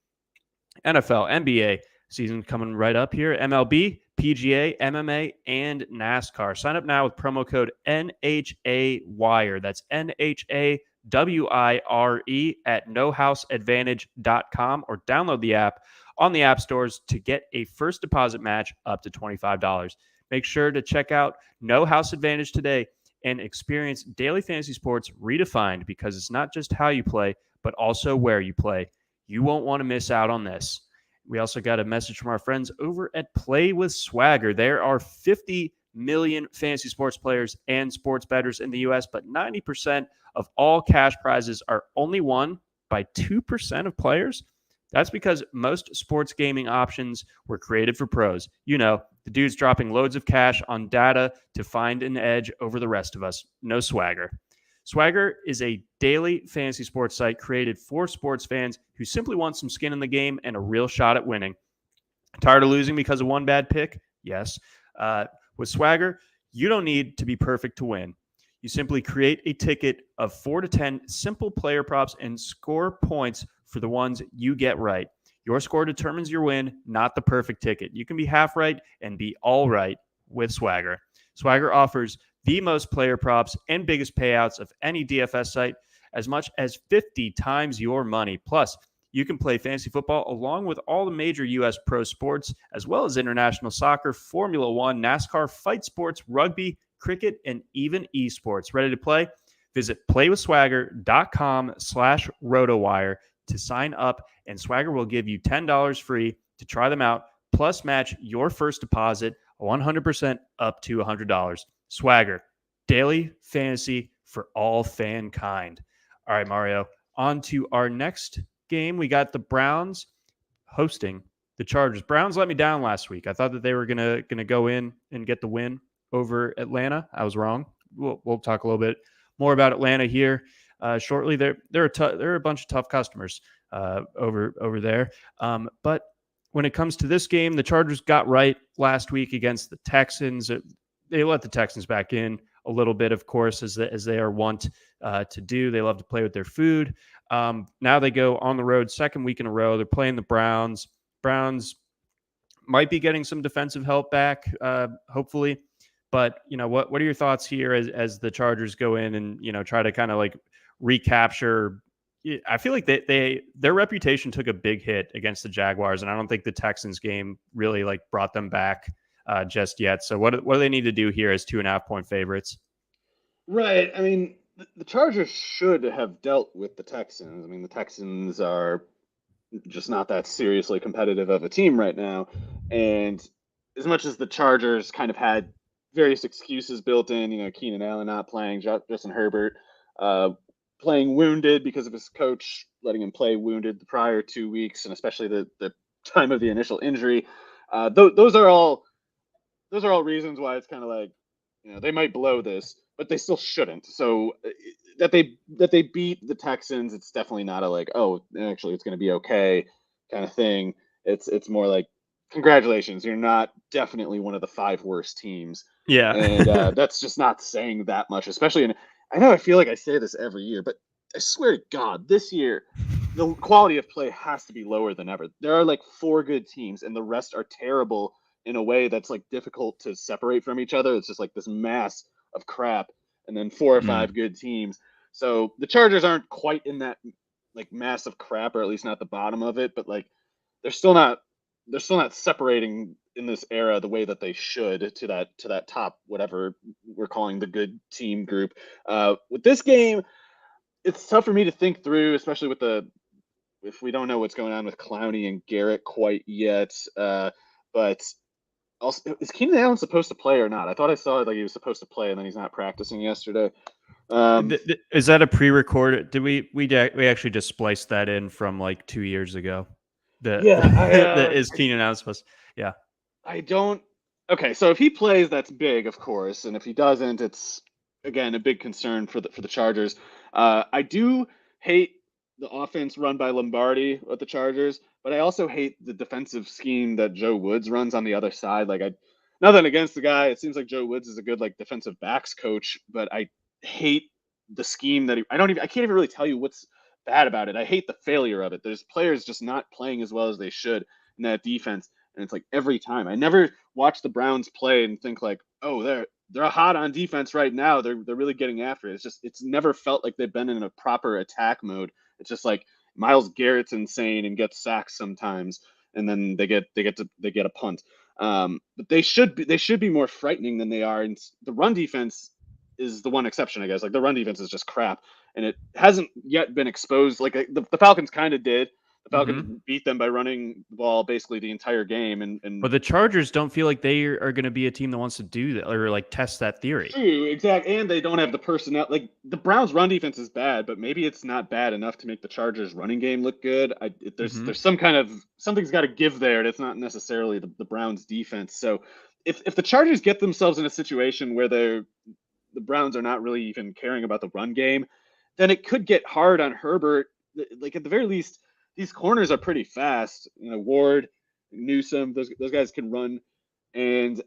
NFL, NBA, season coming right up here, MLB, PGA, MMA, and NASCAR. Sign up now with promo code NHAWIRE. That's NHAWIRE at nohouseadvantage.com, or download the app on the app stores to get a first deposit match up to $25. Make sure to check out No House Advantage today and experience daily fantasy sports redefined, because it's not just how you play, but also where you play. You won't want to miss out on this. We also got a message from our friends over at Play with Swagger. There are 50 million fantasy sports players and sports bettors in the U.S., but 90% of all cash prizes are only won by 2% of players. That's because most sports gaming options were created for pros. The dudes dropping loads of cash on data to find an edge over the rest of us. No Swagger. Swagger is a daily fantasy sports site created for sports fans who simply want some skin in the game and a real shot at winning. Tired of losing because of one bad pick? Yes. With Swagger, you don't need to be perfect to win. You simply create a ticket of 4 to 10 simple player props and score points for the ones you get right. Your score determines your win, not the perfect ticket. You can be half right and be all right with Swagger. Swagger offers the most player props and biggest payouts of any DFS site, as much as 50 times your money. Plus, You can play fantasy football along with all the major U.S. pro sports, as well as international soccer, Formula One, NASCAR, fight sports, rugby, cricket, and even esports. Ready to play? Visit playwithswagger.com/RotoWire to sign up, and Swagger will give you $10 free to try them out, plus match your first deposit 100% up to $100. Swagger, daily fantasy for all fankind. All right, Mario, on to our next game. We got the Browns hosting the Chargers. Browns let me down last week. I thought that they were gonna go in and get the win over Atlanta. I was wrong. We'll talk a little bit more about Atlanta here shortly. They're a bunch of tough customers over there. But when it comes to this game, the Chargers got right last week against the Texans. They let the Texans back in a little bit, of course, as they are wont to do. They love to play with their food. Now they go on the road, second week in a row. They're playing the Browns. Browns might be getting some defensive help back, hopefully. But what are your thoughts here as the Chargers go in and try to kind of like recapture? I feel like their reputation took a big hit against the Jaguars, and I don't think the Texans game really like brought them back just yet. So what do they need to do here as 2.5-point favorites? Right. I mean, the Chargers should have dealt with the Texans. I mean, the Texans are just not that seriously competitive of a team right now. And as much as the Chargers kind of had various excuses built in, Keenan Allen not playing, Justin Herbert playing wounded because of his coach letting him play wounded the prior 2 weeks, and especially the time of the initial injury. Those are all reasons why it's kind of like, they might blow this, but they still shouldn't. So that they beat the Texans, it's definitely not a like, oh, actually it's going to be okay kind of thing. It's more like, congratulations, you're not definitely one of the 5 worst teams. Yeah. And that's just not saying that much, especially in. I know I feel like I say this every year, but I swear to God, this year the quality of play has to be lower than ever. There are like 4 good teams, and the rest are terrible in a way that's like difficult to separate from each other. It's just like this mass of crap, and then 4 or 5 good teams. So the Chargers aren't quite in that like mass of crap, or at least not the bottom of it, but like they're still not separating in this era the way that they should to that top, whatever we're calling the good team group. With this game, it's tough for me to think through, especially if we don't know what's going on with Clowney and Garrett quite yet. But also, is Keenan Allen supposed to play or not? I thought I saw like he was supposed to play, and then he's not practicing yesterday. Is that a pre-recorded? Did we actually just spliced that in from like 2 years ago? Is Keenan Allen supposed? Yeah. I don't. Okay, so if he plays, that's big, of course, and if he doesn't, it's again a big concern for the Chargers. I do hate the offense run by Lombardi with the Chargers, but I also hate the defensive scheme that Joe Woods runs on the other side. Like, nothing against the guy. It seems like Joe Woods is a good like defensive backs coach, but I hate the scheme that I can't even really tell you what's bad about it. I hate the failure of it. There's players just not playing as well as they should in that defense. And it's like every time. I never watch the Browns play and think like, oh, they're hot on defense right now. They're really getting after it. It's never felt like they've been in a proper attack mode. It's just like Myles Garrett's insane and gets sacked sometimes, and then they get a punt. But they should be more frightening than they are. And the run defense is the one exception, I guess. Like the run defense is just crap, and it hasn't yet been exposed. Like the Falcons kind of did. The Falcons beat them by running the ball basically the entire game. But the Chargers don't feel like they are going to be a team that wants to do that or like test that theory. True, exactly. And they don't have the personnel. Like the Browns' run defense is bad, but maybe it's not bad enough to make the Chargers' running game look good. There's some kind of something's got to give there. That's not necessarily the Browns' defense. So if the Chargers get themselves in a situation where the Browns are not really even caring about the run game, then it could get hard on Herbert. Like at the very least, these corners are pretty fast. Ward, Newsome, those guys can run. And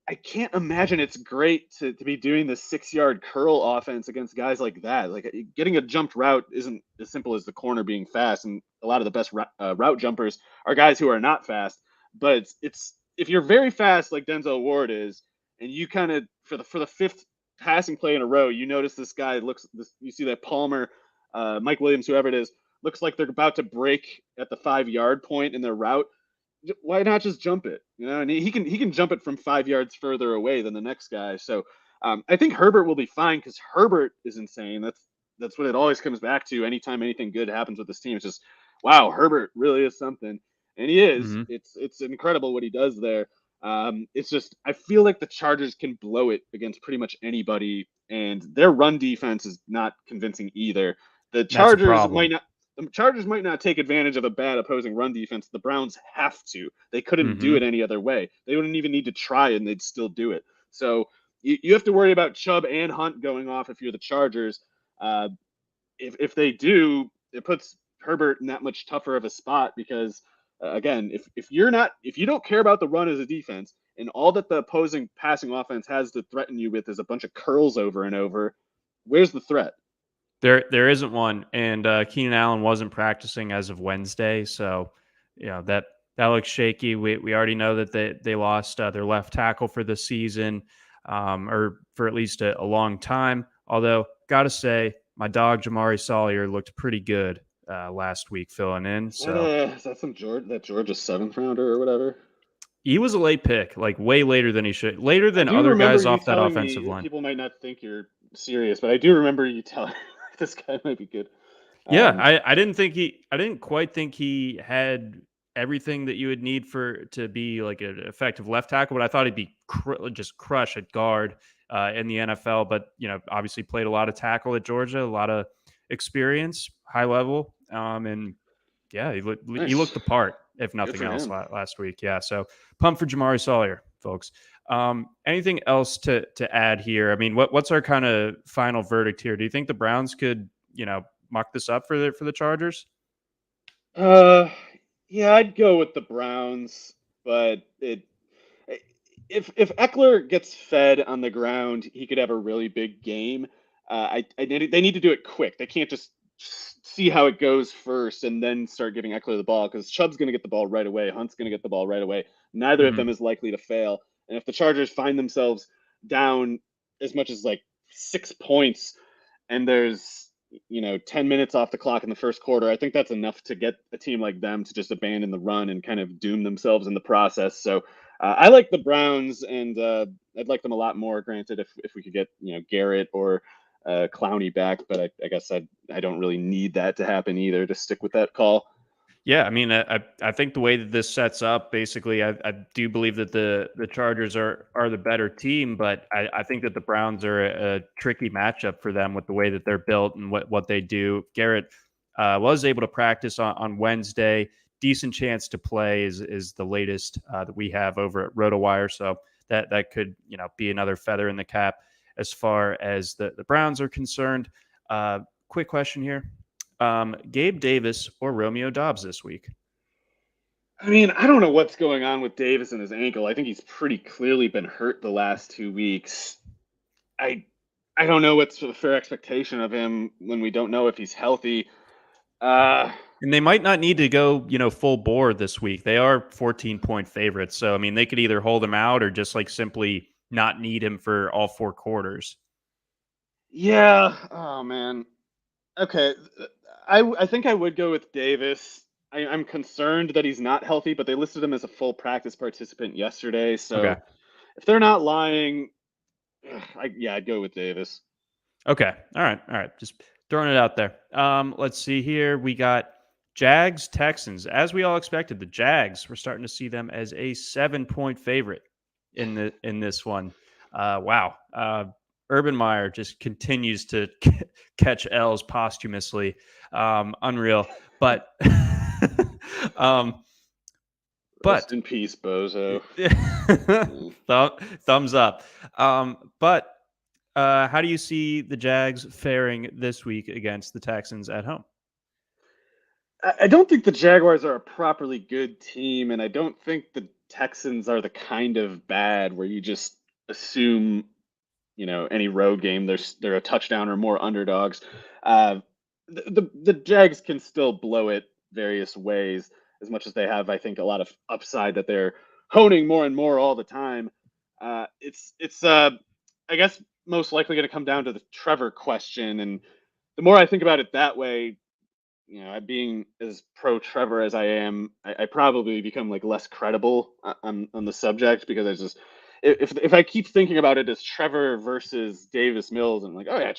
I can't imagine it's great to be doing the 6-yard curl offense against guys like that. Like getting a jumped route isn't as simple as the corner being fast. And a lot of the best route jumpers are guys who are not fast. But it's if you're very fast like Denzel Ward is, and you kind of for the 5th passing play in a row, you notice this guy you see that Palmer, Mike Williams, whoever it is, looks like they're about to break at the 5-yard point in their route, why not just jump it? And he can jump it from 5 yards further away than the next guy. So I think Herbert will be fine because Herbert is insane. That's what it always comes back to. Anytime anything good happens with this team, it's just wow, Herbert really is something, and he is. Mm-hmm. It's incredible what he does there. It's just I feel like the Chargers can blow it against pretty much anybody, and their run defense is not convincing either. The That's a Chargers problem. might not take advantage of a bad opposing run defense. The Browns have to. They couldn't do Mm-hmm. it any other way. They wouldn't even need to try, and they'd still do it. So you have to worry about Chubb and Hunt going off if you're the Chargers. If they do, it puts Herbert in that much tougher of a spot because again, if you don't care about the run as a defense and all that the opposing passing offense has to threaten you with is a bunch of curls over and over, where's the threat? There isn't one, and Keenan Allen wasn't practicing as of Wednesday, so that looks shaky. We already know that they lost their left tackle for the season, or for at least a long time. Although, gotta say, my dog Jamari Sawyer looked pretty good last week filling in. So Is that that Georgia 7th rounder or whatever? he was a late pick, like way later than he should, later I than do other remember guys you off that telling offensive me line. people might not think you're serious, but I do remember you telling this guy might be good. Yeah, I didn't quite think he had everything that you would need to be like an effective left tackle, but I thought he'd be just crush at guard in the NFL. But obviously played a lot of tackle at Georgia, a lot of experience, high level, and yeah, he Nice. looked the part, if Good nothing for else, him. last week. Yeah, so pumped for Jamari Sawyer, folks. Anything else to add here? I mean, what's our kind of final verdict here? Do you think the Browns could muck this up for the Chargers? Uh, yeah, I'd go with the Browns, but if Eckler gets fed on the ground, he could have a really big game. They need to do it quick. They can't just see how it goes first and then start giving Eckler the ball because Chubb's going to get the ball right away. Hunt's going to get the ball right away. Neither of Mm-hmm. them is likely to fail. And if the Chargers find themselves down as much as like 6 points and there's 10 minutes off the clock in the first quarter, I think that's enough to get a team like them to just abandon the run and kind of doom themselves in the process. So I like the Browns, and I'd like them a lot more. Granted, if we could get Garrett or Clowney back, but I guess I don't really need that to happen either to stick with that call. Yeah, I mean, I think the way that this sets up, basically, I do believe that the Chargers are the better team, but I think that the Browns are a tricky matchup for them with the way that they're built and what they do. Garrett was able to practice on Wednesday. Decent chance to play is the latest that we have over at RotoWire, so that could be another feather in the cap as far as the Browns are concerned. Quick question here. Gabe Davis or Romeo Doubs this week? I mean, I don't know what's going on with Davis and his ankle. I think he's pretty clearly been hurt the last 2 weeks. I don't know what's the fair expectation of him when we don't know if he's healthy. And they might not need to go, full bore this week. They are 14-point favorites. So, I mean, they could either hold him out or just simply not need him for all 4 quarters. Yeah. Oh, man. Okay. I think I would go with Davis. I'm concerned that he's not healthy, but they listed him as a full practice participant yesterday. So Okay. if they're not lying, I'd go with Davis. Okay. All right. Just throwing it out there. Let's see here. We got Jags Texans. As we all expected, the Jags, we're starting to see them as a 7-point favorite in this one. Wow. Urban Meyer just continues to catch L's posthumously. Unreal. But Rest in peace, bozo. Thumbs up. But how do you see the Jags faring this week against the Texans at home? I don't think the Jaguars are a properly good team, and I don't think the Texans are the kind of bad where you just assume, any road game they're a touchdown or more underdogs. The Jags can still blow it various ways, as much as they have, I think, a lot of upside that they're honing more and more all the time. It's I guess most likely going to come down to the Trevor question, and the more I think about it that way, being as pro Trevor as I am, I probably become like less credible on the subject because I just if I keep thinking about it as Trevor versus Davis Mills, I'm like, oh yeah,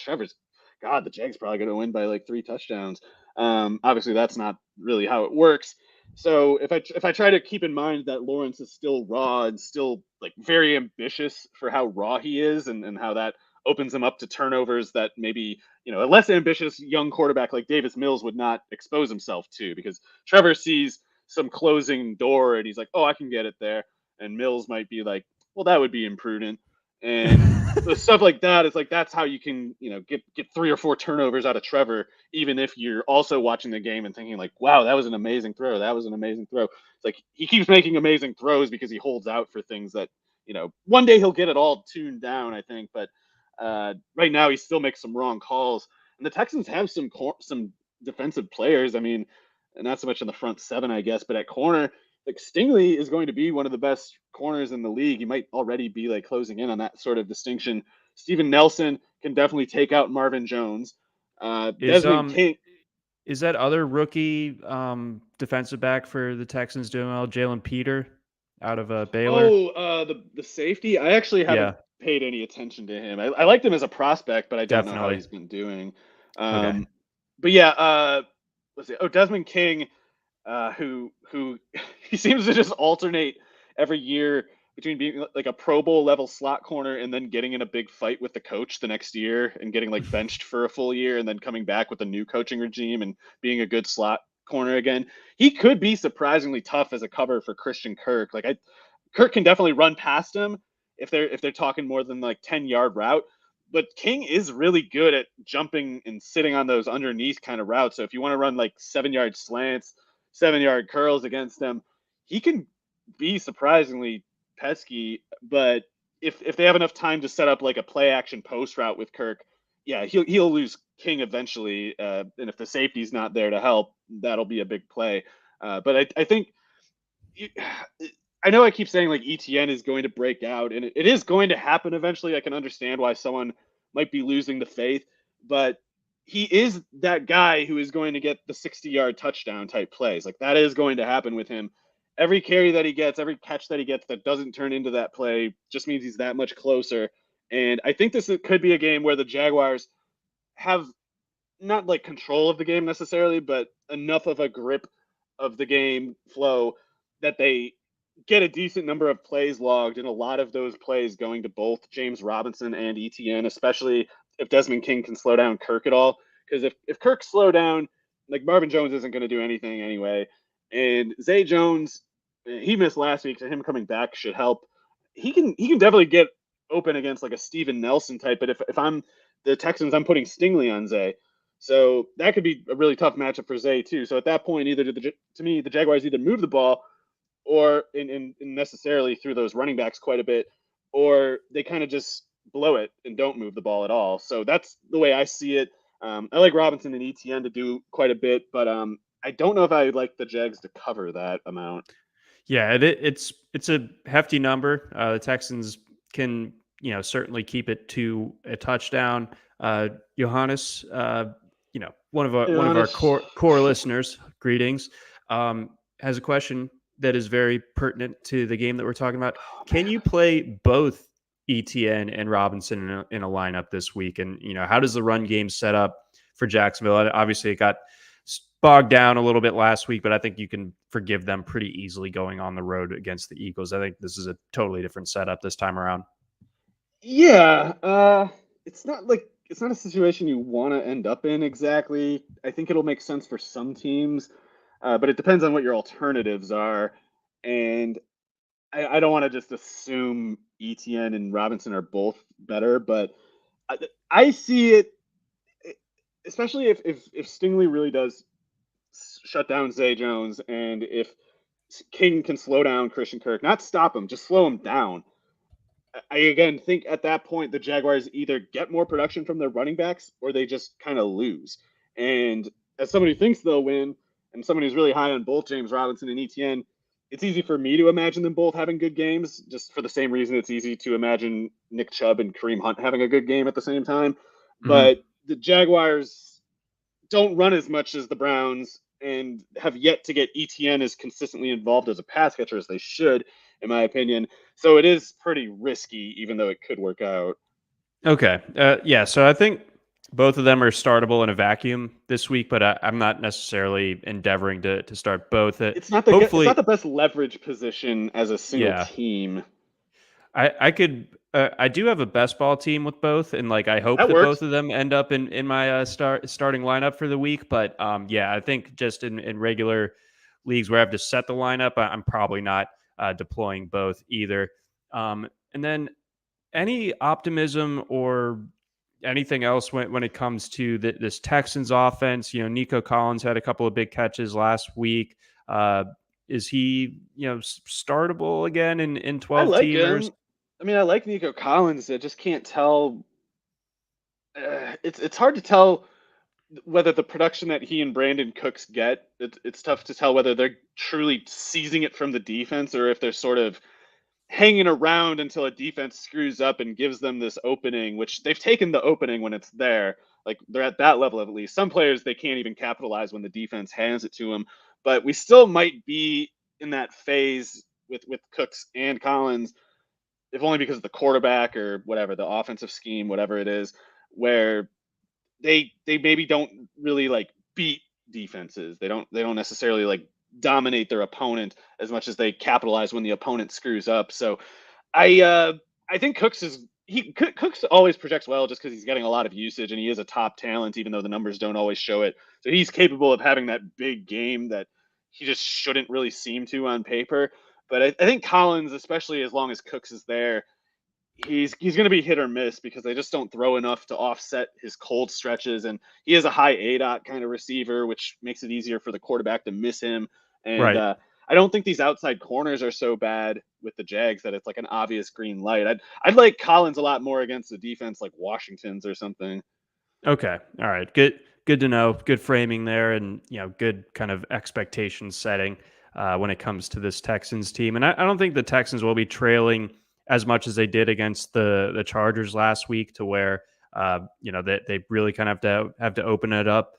God, the Jags probably going to win by like 3 touchdowns. Obviously, that's not really how it works. So if I try to keep in mind that Lawrence is still raw and still like very ambitious for how raw he is and how that opens him up to turnovers that maybe a less ambitious young quarterback like Davis Mills would not expose himself to, because Trevor sees some closing door and he's like, oh, I can get it there. And Mills might be like, well, that would be imprudent. And so stuff like that is like, that's how you can, get 3 or 4 turnovers out of Trevor, even if you're also watching the game and thinking like, wow, that was an amazing throw. That was an amazing throw. It's like he keeps making amazing throws because he holds out for things that, one day he'll get it all tuned down, I think. But right now he still makes some wrong calls. And the Texans have some defensive players. I mean, not so much in the front seven, I guess, but at corner, like Stingley is going to be one of the best corners in the league. He might already be like closing in on that sort of distinction. Steven Nelson can definitely take out Marvin Jones. Desmond King. Is that other rookie defensive back for the Texans doing well? Jalen Peter out of Baylor. Oh, the safety. I actually haven't paid any attention to him. I liked him as a prospect, but I don't know how he's been doing. Okay. But yeah, let's see. Oh, Desmond King, who he seems to just alternate every year between being like a Pro Bowl level slot corner and then getting in a big fight with the coach the next year and getting like benched for a full year and then coming back with a new coaching regime and being a good slot corner again. He could be surprisingly tough as a cover for Christian Kirk. Kirk can definitely run past him if they're talking more than like 10-yard route. But King is really good at jumping and sitting on those underneath kind of routes. So if you want to run like 7-yard slants, 7-yard curls against them, he can be surprisingly pesky. But if they have enough time to set up like a play action post route with Kirk, yeah, he'll lose King eventually. And if the safety's not there to help, that'll be a big play. But I think I know I keep saying like ETN is going to break out, and it is going to happen eventually. I can understand why someone might be losing the faith, but he is that guy who is going to get the 60-yard touchdown type plays. Like that is going to happen with him. Every carry that he gets, every catch that he gets that doesn't turn into that play just means he's that much closer. And I think this could be a game where the Jaguars have not like control of the game necessarily, but enough of a grip of the game flow that they get a decent number of plays logged, and a lot of those plays going to both James Robinson and ETN, especially if Desmond King can slow down Kirk at all. Because if Kirk slow down, like Marvin Jones isn't going to do anything anyway. And Zay Jones, he missed last week, so him coming back should help. He can definitely get open against like a Steven Nelson type, but if I'm the Texans, I'm putting Stingley on Zay. So that could be a really tough matchup for Zay too. So at that point, to me, the Jaguars either move the ball or in necessarily through those running backs quite a bit, or they kind of just blow it and don't move the ball at all. So that's the way I see it. I like Robinson and ETN to do quite a bit, but I don't know if I would like the Jags to cover that amount. Yeah, it's a hefty number. The Texans can certainly keep it to a touchdown. Johannes, one of our core listeners, greetings, has a question that is very pertinent to the game that we're talking about. Can you play both ETN and Robinson in a lineup this week? And how does the run game set up for Jacksonville? Obviously, it got bogged down a little bit last week, but I think you can forgive them pretty easily going on the road against the Eagles. I think this is a totally different setup this time around. Yeah, it's not a situation you want to end up in exactly. I think it'll make sense for some teams, but it depends on what your alternatives are. And I don't want to just assume ETN and Robinson are both better, but I see it, especially if Stingley really does shut down Zay Jones, and if King can slow down Christian Kirk, not stop him, just slow him down. I again think at that point the Jaguars either get more production from their running backs or they just kind of lose. And as somebody who thinks they'll win, and someone who's really high on both James Robinson and ETN, it's easy for me to imagine them both having good games, just for the same reason it's easy to imagine Nick Chubb and Kareem Hunt having a good game at the same time. Mm-hmm. But the Jaguars don't run as much as the Browns and have yet to get ETN as consistently involved as a pass catcher as they should, in my opinion. So it is pretty risky, even though it could work out. Okay. Yeah. So I think both of them are startable in a vacuum this week, but I'm not necessarily endeavoring to start both. It's not Hopefully, the best leverage position as a single yeah. team. I could. I do have a best ball team with both, and like I hope That that both works. of them end up in my starting lineup for the week. But yeah, I think just in regular leagues where I have to set the lineup, I'm probably not deploying both either. And then any optimism or anything else when it comes to this Texans offense? You know, Nico Collins had a couple of big catches last week. Uh, is he, startable again in I 12 like teamers? him. I mean, I like Nico Collins. I just can't tell. It's hard to tell whether the production that he and Brandon Cooks get. It's tough to tell whether they're truly seizing it from the defense or if they're sort of hanging around until a defense screws up and gives them this opening, which they've taken the opening when it's there. Like they're at that level at least. Some players they can't even capitalize when the defense hands it to them. But we still might be in that phase with Cooks and Collins, if only because of the quarterback or whatever, the offensive scheme, whatever it is, where they maybe don't really like beat defenses. They don't necessarily like dominate their opponent as much as they capitalize when the opponent screws up. So I think Cooks always projects well just because he's getting a lot of usage and he is a top talent, even though the numbers don't always show it. So he's capable of having that big game that he just shouldn't really seem to on paper. But I think Collins, especially as long as Cooks is there, he's going to be hit or miss because they just don't throw enough to offset his cold stretches, and he is a high ADOT kind of receiver, which makes it easier for the quarterback to miss him. And Right. I don't think these outside corners are so bad with the Jags that it's like an obvious green light. I'd like Collins a lot more against a defense like Washington's or something. Okay. All right. Good to know. Good framing there, and good kind of expectation setting when it comes to this Texans team. And I don't think the Texans will be trailing as much as they did against the Chargers last week, to where they really kind of have to open it up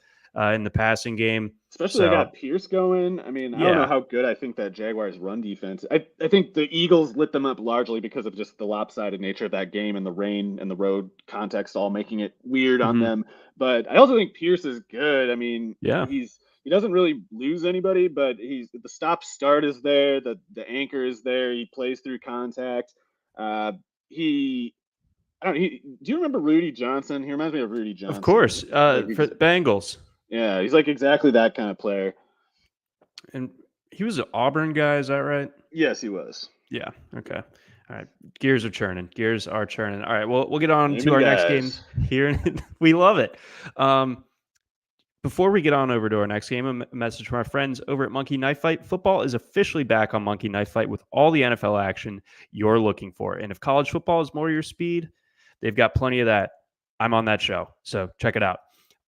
in the passing game. Especially they So got Pierce going. I mean, I don't know yeah. how good I think that Jaguars run defense. I think the Eagles lit them up largely because of just the lopsided nature of that game and the rain and the road context all making it weird on Hmm. them. But I also think Pierce is good. I mean, Yeah. he doesn't really lose anybody, but he's the stop start is there, the anchor is there. He plays through contact. He I don't do you remember Rudy Johnson? He reminds me of Rudy Of Johnson. course. Like For the Bengals. yeah, he's like exactly that kind of player. And he was an Auburn guy, is that right? Yes, he was. Yeah. Okay. All right. Gears are churning. Gears are churning. All right. Well, we'll get on to Flaming our next game guys. here. We love it. Um, Before we get on over to our next game, a message from our friends over at Monkey Knife Fight. Football is officially back on Monkey Knife Fight with all the NFL action you're looking for. And if college football is more your speed, they've got plenty of that. I'm on that show, so check it out.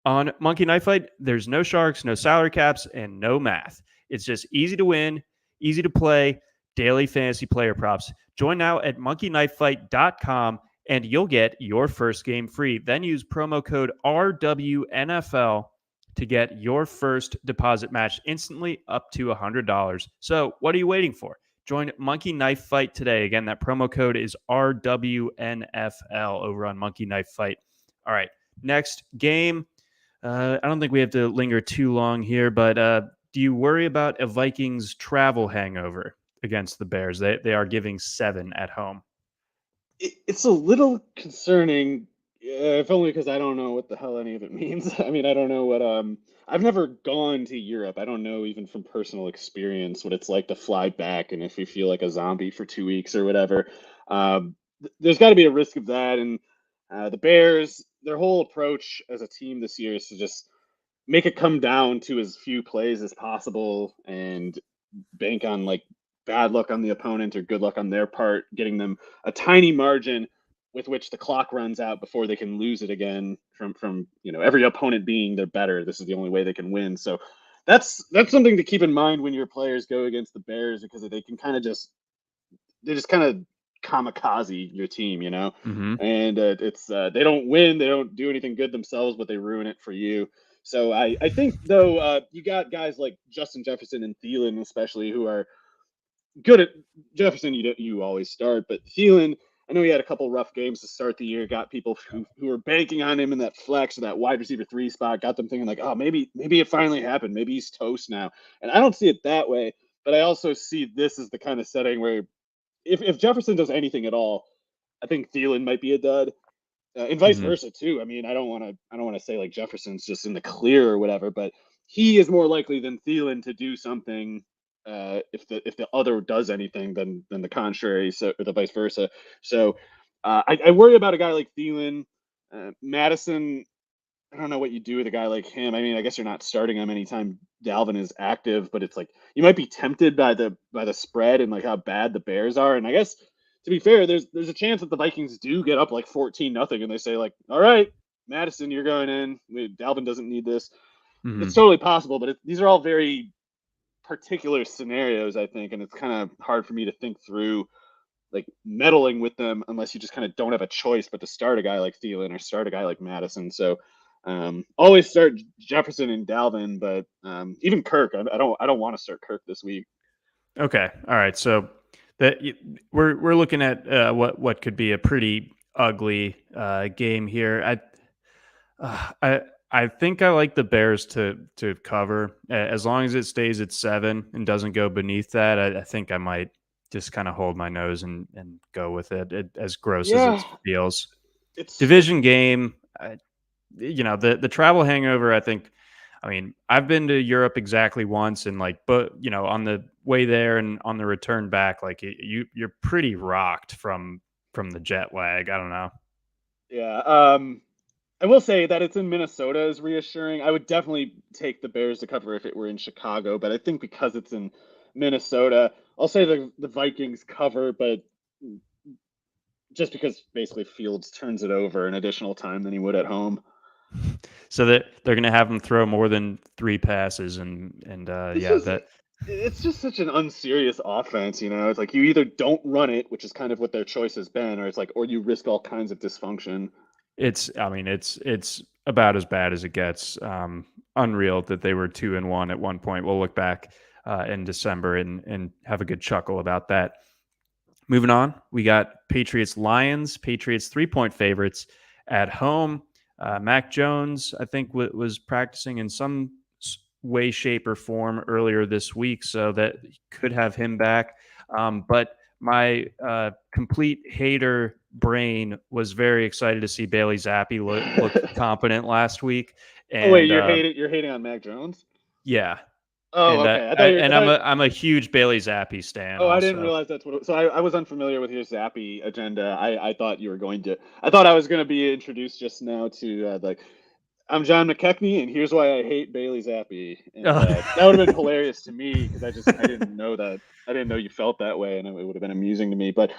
On Monkey Knife Fight, there's no sharks, no salary caps, and no math. It's just easy to win, easy to play, daily fantasy player props. Join now at monkeyknifefight.com and you'll get your first game free. Then use promo code RWNFL to get your first deposit match instantly up to $100. So what are you waiting for? Join Monkey Knife Fight today. Again, that promo code is RWNFL over on Monkey Knife Fight. All right, next game. I don't think we have to linger too long here, but do you worry about a Vikings travel hangover against the Bears? They are giving 7 at home. It's a little concerning, if only because I don't know what the hell any of it means. I mean, I don't know what I've never gone to Europe. I don't know even from personal experience what it's like to fly back and if you feel like a zombie for 2 weeks or whatever. There's got to be a risk of that, and the Bears, their whole approach as a team this year is to just make it come down to as few plays as possible and bank on like bad luck on the opponent or good luck on their part, getting them a tiny margin with which the clock runs out before they can lose it again from every opponent being they're better. This is the only way they can win. So that's something to keep in mind when your players go against the Bears because they can kind of they just kind of kamikaze your team, Mm-hmm. and it's they don't win, they don't do anything good themselves, but they ruin it for you. So I think though you got guys like Justin Jefferson and Thielen especially who are good at Jefferson. You always start, but Thielen, I know he had a couple rough games to start the year. Got people who were banking on him in that flex or that wide receiver 3 spot. Got them thinking like, oh, maybe it finally happened. Maybe he's toast now. And I don't see it that way, but I also see this as the kind of setting where if Jefferson does anything at all, I think Thielen might be a dud. And vice Mhm. versa too. I mean, I don't want to say like Jefferson's just in the clear or whatever, but he is more likely than Thielen to do something if the other does anything than the contrary, so or the vice versa. So I worry about a guy like Thielen, Madison. I don't know what you do with a guy like him. I mean, I guess you're not starting him anytime Dalvin is active, but it's like you might be tempted by the spread and like how bad the Bears are. And I guess to be fair, there's a chance that the Vikings do get up like 14-0 and they say like, all right, Madison, you're going in. Dalvin doesn't need this. It's Mhm. totally possible, but these are all very particular scenarios, I think, and it's kind of hard for me to think through like meddling with them unless you just kind of don't have a choice but to start a guy like Thielen or start a guy like Madison. So always start Jefferson and Dalvin, but even Kirk, I don't want to start Kirk this week. Okay. All right. So that we're looking at what could be a pretty ugly game here. I think I like the Bears to cover as long as it stays at 7 and doesn't go beneath that. I think I might just kind of hold my nose and go with as gross as it Yeah, feels. it's Division game. The travel hangover. I mean, I've been to Europe exactly once, and like, but on the way there and on the return back, like you're pretty rocked from the jet lag. I don't know. yeah. I will say that it's in Minnesota is reassuring. I would definitely take the Bears to cover if it were in Chicago, but I think because it's in Minnesota, I'll say the Vikings cover, but just because basically Fields turns it over an additional time than he would at home. So that they're going to have him throw more than 3 passes, and This yeah, is that it's just such an unserious offense, you know. It's like you either don't run it, which is kind of what their choice has been, or it's like or you risk all kinds of dysfunction. I mean, it's about as bad as it gets. Unreal that they were 2-1 at one point. We'll look back in December and have a good chuckle about that. Moving on, we got Patriots Lions. Patriots 3-point favorites at home. Mac Jones, I think, was practicing in some way, shape, or form earlier this week, so that could have him back. But my complete hater brain was very excited to see Bailey Zappi look competent last week, Oh wait, and you're hating on Mac Jones? yeah, Oh, and okay. I thought you. I thought. I'm a huge Bailey Zappi stan Oh, I didn't also. realize that's what. So I was unfamiliar with your Zappy agenda. I thought you were going to. I thought I was going to be introduced just now to like I'm John McKechnie, and here's why I hate Bailey Zappi, and that would have been hilarious to me because I didn't know that. I didn't know you felt that way, and it would have been amusing to me. But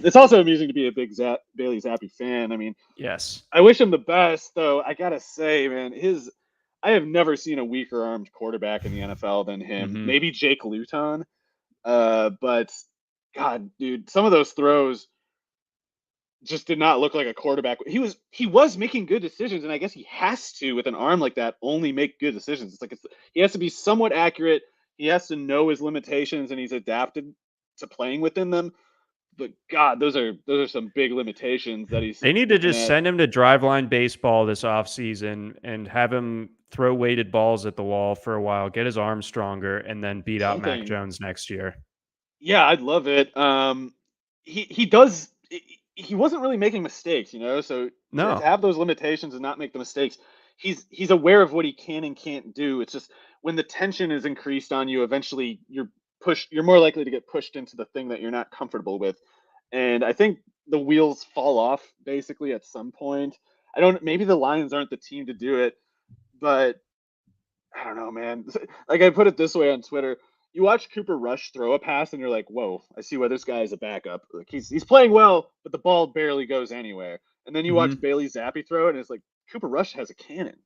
it's also amusing to be a big Bailey Zappi fan. I mean, Yes. I wish him the best, though. I gotta say, man, I have never seen a weaker armed quarterback in the NFL than him. Mhm. Maybe Jake Luton, but God, dude, some of those throws just did not look like a quarterback. He was making good decisions, and I guess he has to with an arm like that only make good decisions. He has to be somewhat accurate. He has to know his limitations, and he's adapted to playing within them. But God, those are some big limitations that he's They need to looking just at. send him to driveline baseball this offseason and have him throw weighted balls at the wall for a while, get his arm stronger, and then beat out Mac Something. Jones next year. Yeah, I'd love it. He does. He wasn't really making mistakes, you know. So to No. have those limitations and not make the mistakes, he's aware of what he can and can't do. It's just when the tension is increased on you, eventually you're more likely to get pushed into the thing that you're not comfortable with. And I think the wheels fall off basically at some point. I don't. Maybe the Lions aren't the team to do it, but I don't know, man. Like I put it this way on Twitter: you watch Cooper Rush throw a pass, and you're like, "Whoa, I see why this guy is a backup. Like he's playing well, but the ball barely goes anywhere." And then you watch Hmm. Bailey Zappi throw it, and it's like Cooper Rush has a cannon.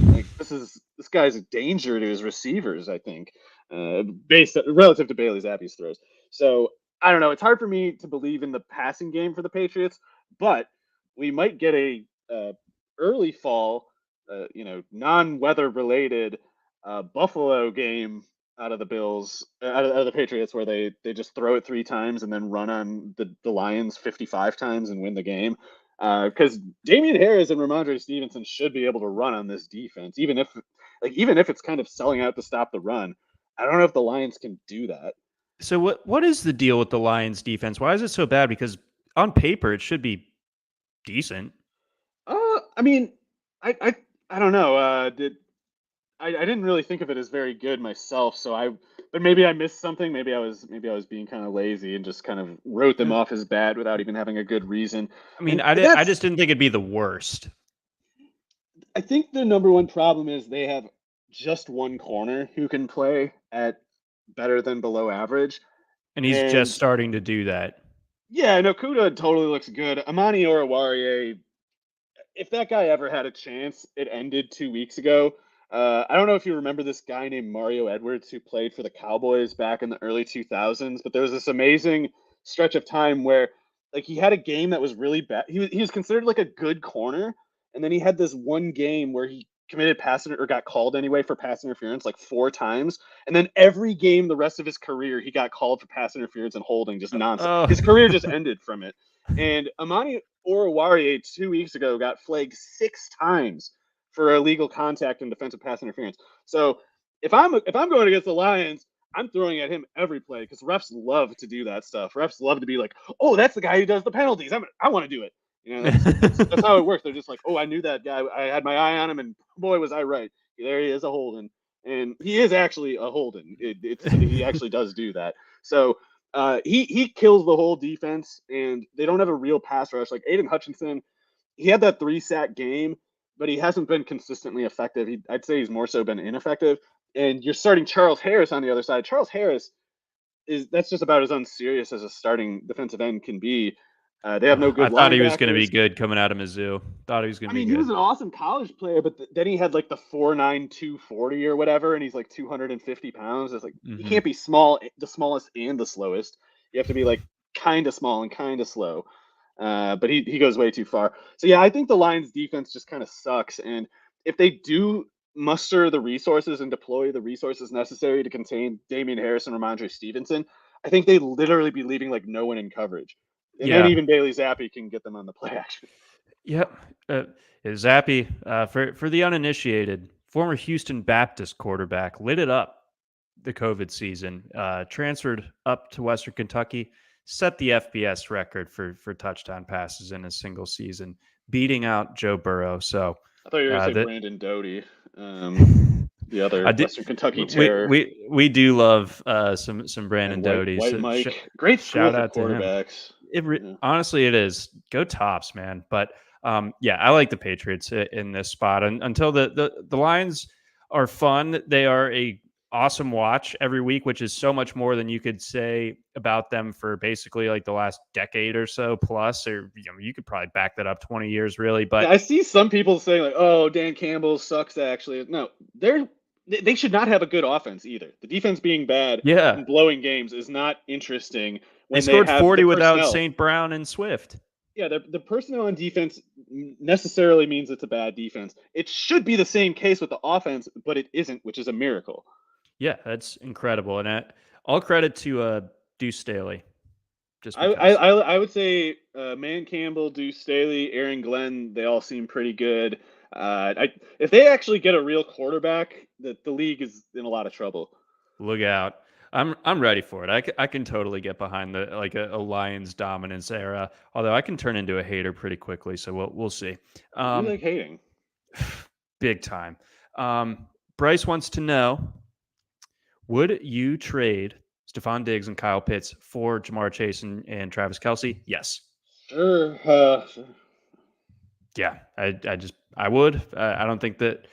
Like this guy's a danger to his receivers. I think, based relative to Bailey Zappi's throws. So I don't know. It's hard for me to believe in the passing game for the Patriots, but we might get a early fall non-weather related Buffalo game out of the Bills, out of the Patriots, where they just throw it 3 times and then run on the Lions 55 times and win the game. Because Damian Harris and Ramondre Stevenson should be able to run on this defense, even if it's kind of selling out to stop the run. I don't know if the Lions can do that. So what is the deal with the Lions defense? Why is it so bad? Because on paper it should be decent. I mean, I don't know. I didn't really think of it as very good myself, but maybe I missed something. Maybe I was being kind of lazy and just kind of wrote them off as bad without even having a good reason. I mean, And I just didn't think it'd be the worst. I think the number one problem is they have just one corner who can play at better than below average. And he's just starting to do that. Yeah, no, Kuda totally looks good. Amani Oruwariye, if that guy ever had a chance, it ended 2 weeks ago. I don't know if you remember this guy named Mario Edwards who played for the Cowboys back in the early 2000s, but there was this amazing stretch of time where like he had a game that was really bad. He was considered like a good corner, and then he had this one game where he committed or got called anyway for pass interference like 4 times, and then every game the rest of his career he got called for pass interference and holding, just nonsense. Oh. His career just ended from it. And Amani Oruwariye 2 weeks ago got flagged 6 times for illegal contact and defensive pass interference. So if I'm going against the Lions, I'm throwing at him every play because refs love to do that stuff. Refs love to be like, "Oh, that's the guy who does the penalties. I want to do it." That's how it works. They're just like, "Oh, I knew that guy. I had my eye on him, and boy, was I right. There he is, a holding, and he is actually a holding. He actually does do that. So he kills the whole defense, and they don't have a real pass rush. Like Aiden Hutchinson, he had that 3-sack game, but he hasn't been consistently effective. I'd say he's more so been ineffective. And you're starting Charles Harris on the other side. Charles Harris that's just about as unserious as a starting defensive end can be. They have no good. I thought he was going to be good coming out of Mizzou. Thought he was going to be good. He was an awesome college player, but then he had like the 4.9 240 or whatever, and he's like 250 pounds. It's like you can't be small, the smallest and the slowest. You have to be like kind of small and kind of slow. But he goes way too far. So yeah, I think the Lions defense just kind of sucks. And if they do muster the resources and deploy the resources necessary to contain Damian Harris and Ramondre Stevenson, I think they literally be leaving like no one in coverage. And then even Bailey Zappi can get them on the play action. Yep. Zappi, for the uninitiated, former Houston Baptist quarterback, lit it up the COVID season, transferred up to Western Kentucky, set the FBS record for touchdown passes in a single season, beating out Joe Burrow. So I thought you were going to say Brandon Doty, the other Western Kentucky terror. We do love some Brandon Doty. White Mike, great shout out quarterbacks. To him. Honestly, it is. Go Tops, man. But I like the Patriots in this spot. Until the Lions are fun, they are a awesome watch every week, which is so much more than you could say about them for basically like the last decade or so plus, or you could probably back that up 20 years really. But I see some people saying like, "Oh, Dan Campbell sucks." Actually, no, they should not have a good offense either. The defense being bad and blowing games is not interesting. When they scored 40 without St. Brown and Swift. Yeah, the personnel on defense necessarily means it's a bad defense. It should be the same case with the offense, but it isn't, which is a miracle. Yeah, that's incredible, and all credit to Deuce Staley. Just I would say Man Campbell, Deuce Staley, Aaron Glenn, they all seem pretty good. If they actually get a real quarterback, the league is in a lot of trouble. Look out. I'm ready for it. I can totally get behind a Lions dominance era. Although I can turn into a hater pretty quickly, so we'll see. You like hating? Big time. Bryce wants to know: would you trade Stephon Diggs and Kyle Pitts for Jamar Chase and Travis Kelce? Yes. Sure. Yeah, I would. I don't think that.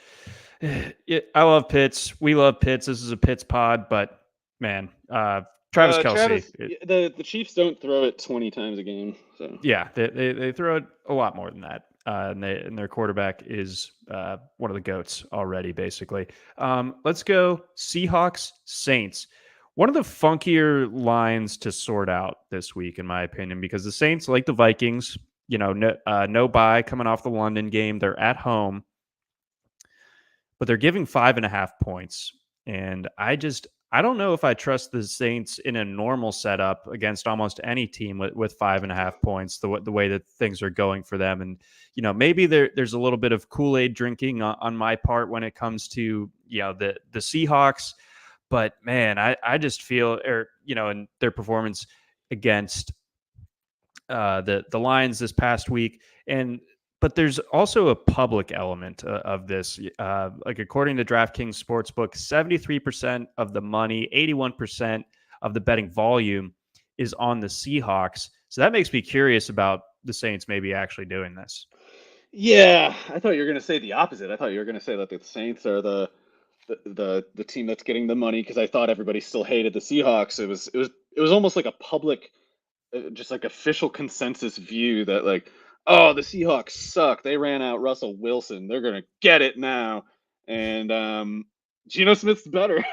I love Pitts. We love Pitts. This is a Pitts pod, but. Man, Travis Kelce. The Chiefs don't throw it 20 times a game. So yeah, they throw it a lot more than that. And their quarterback is one of the GOATs already, basically. Let's go Seahawks Saints. One of the funkier lines to sort out this week, in my opinion, because the Saints, like the Vikings, no bye coming off the London game. They're at home. but they're giving 5.5 points. And I don't know if I trust the Saints in a normal setup against almost any team with 5.5 points, the way that things are going for them. And, maybe there's a little bit of Kool-Aid drinking on my part when it comes to, the Seahawks. But man, I just feel, in their performance against the Lions this past week, but there's also a public element of this. Like according to DraftKings Sportsbook, 73% of the money, 81% of the betting volume is on the Seahawks. So that makes me curious about the Saints maybe actually doing this. Yeah, I thought you were going to say the opposite. I thought you were going to say that the Saints are the team that's getting the money, because I thought everybody still hated the Seahawks. It was almost like a public, just like official consensus view that like, oh, the Seahawks suck. They ran out Russell Wilson. They're gonna get it now. And Geno Smith's better.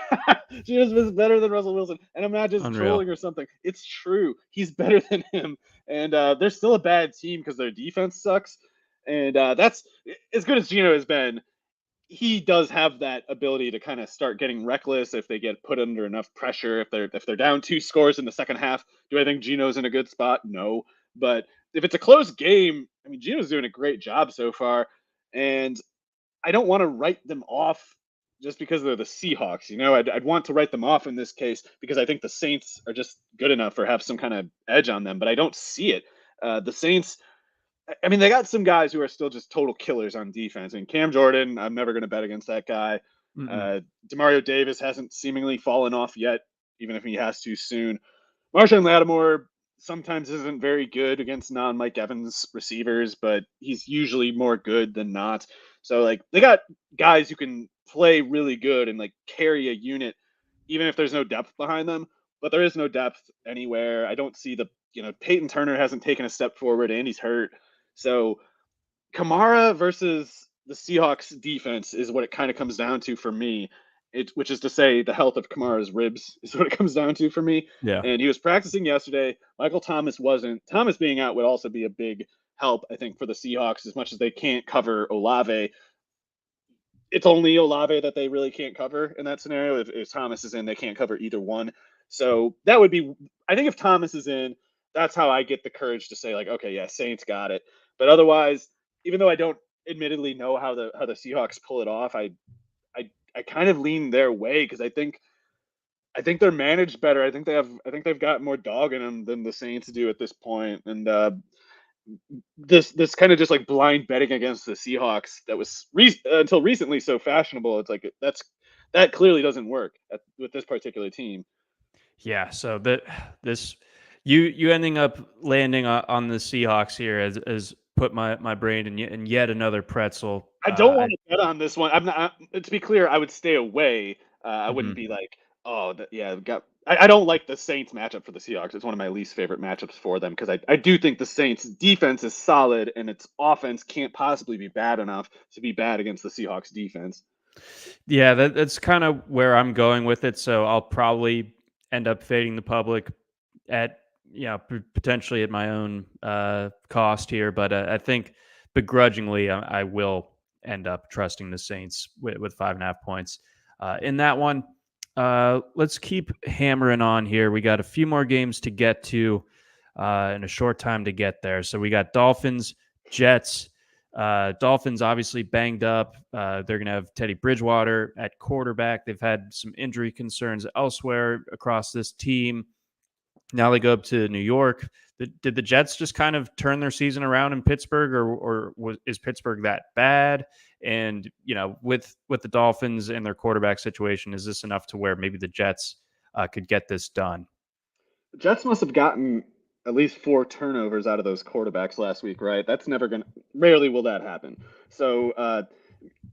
Geno Smith's better than Russell Wilson. And I'm not just Unreal. trolling or something. It's true. He's better than him. And they're still a bad team because their defense sucks. And that's as good as Geno has been. He does have that ability to kind of start getting reckless if they get put under enough pressure. If they're down 2 scores in the second half, do I think Geno's in a good spot? No. But if it's a close game, I mean, Geno's doing a great job so far, and I don't want to write them off just because they're the Seahawks. I'd want to write them off in this case because I think the Saints are just good enough or have some kind of edge on them, but I don't see it. The Saints, I mean, they got some guys who are still just total killers on defense. I mean, Cam Jordan, I'm never going to bet against that guy. Demario Davis hasn't seemingly fallen off yet, even if he has to soon. Marshawn Lattimore sometimes isn't very good against non-Mike Evans receivers, but he's usually more good than not. So, like, they got guys who can play really good and, like, carry a unit, even if there's no depth behind them. But there is no depth anywhere. I don't see Peyton Turner hasn't taken a step forward, and he's hurt. So Kamara versus the Seahawks defense is what it kind of comes down to for me. Which is to say, the health of Kamara's ribs is what it comes down to for me. Yeah. And he was practicing yesterday. Michael Thomas wasn't. Thomas being out would also be a big help, I think, for the Seahawks. As much as they can't cover Olave, it's only Olave that they really can't cover in that scenario. If Thomas is in, they can't cover either one. So that would be, I think if Thomas is in, that's how I get the courage to say, like, okay, yeah, Saints got it. But otherwise, even though I don't admittedly know how the Seahawks pull it off, I kind of lean their way because I think they're managed better. I think they've got more dog in them than the Saints do at this point. And this kind of just like blind betting against the Seahawks that was until recently so fashionable. It's like that clearly doesn't work with this particular team. Yeah. So you ending up landing on the Seahawks here as put my brain in yet another pretzel. I don't want to bet on this one. I'm not. To be clear, I would stay away. I wouldn't be like, oh, I don't like the Saints matchup for the Seahawks. It's one of my least favorite matchups for them because I do think the Saints defense is solid and its offense can't possibly be bad enough to be bad against the Seahawks defense. Yeah, that's kind of where I'm going with it. So I'll probably end up fading the public at potentially at my own cost here, but I think begrudgingly I will end up trusting the Saints with 5.5 points in that one. Let's keep hammering on here. We got a few more games to get to in a short time to get there. So we got Dolphins, Jets. Dolphins obviously banged up. They're going to have Teddy Bridgewater at quarterback. They've had some injury concerns elsewhere across this team. Now they go up to New York. Did the Jets just kind of turn their season around in Pittsburgh, or is Pittsburgh that bad? And with the Dolphins and their quarterback situation, is this enough to where maybe the Jets could get this done? The Jets must have gotten at least 4 turnovers out of those quarterbacks last week, right? That's rarely will that happen. So,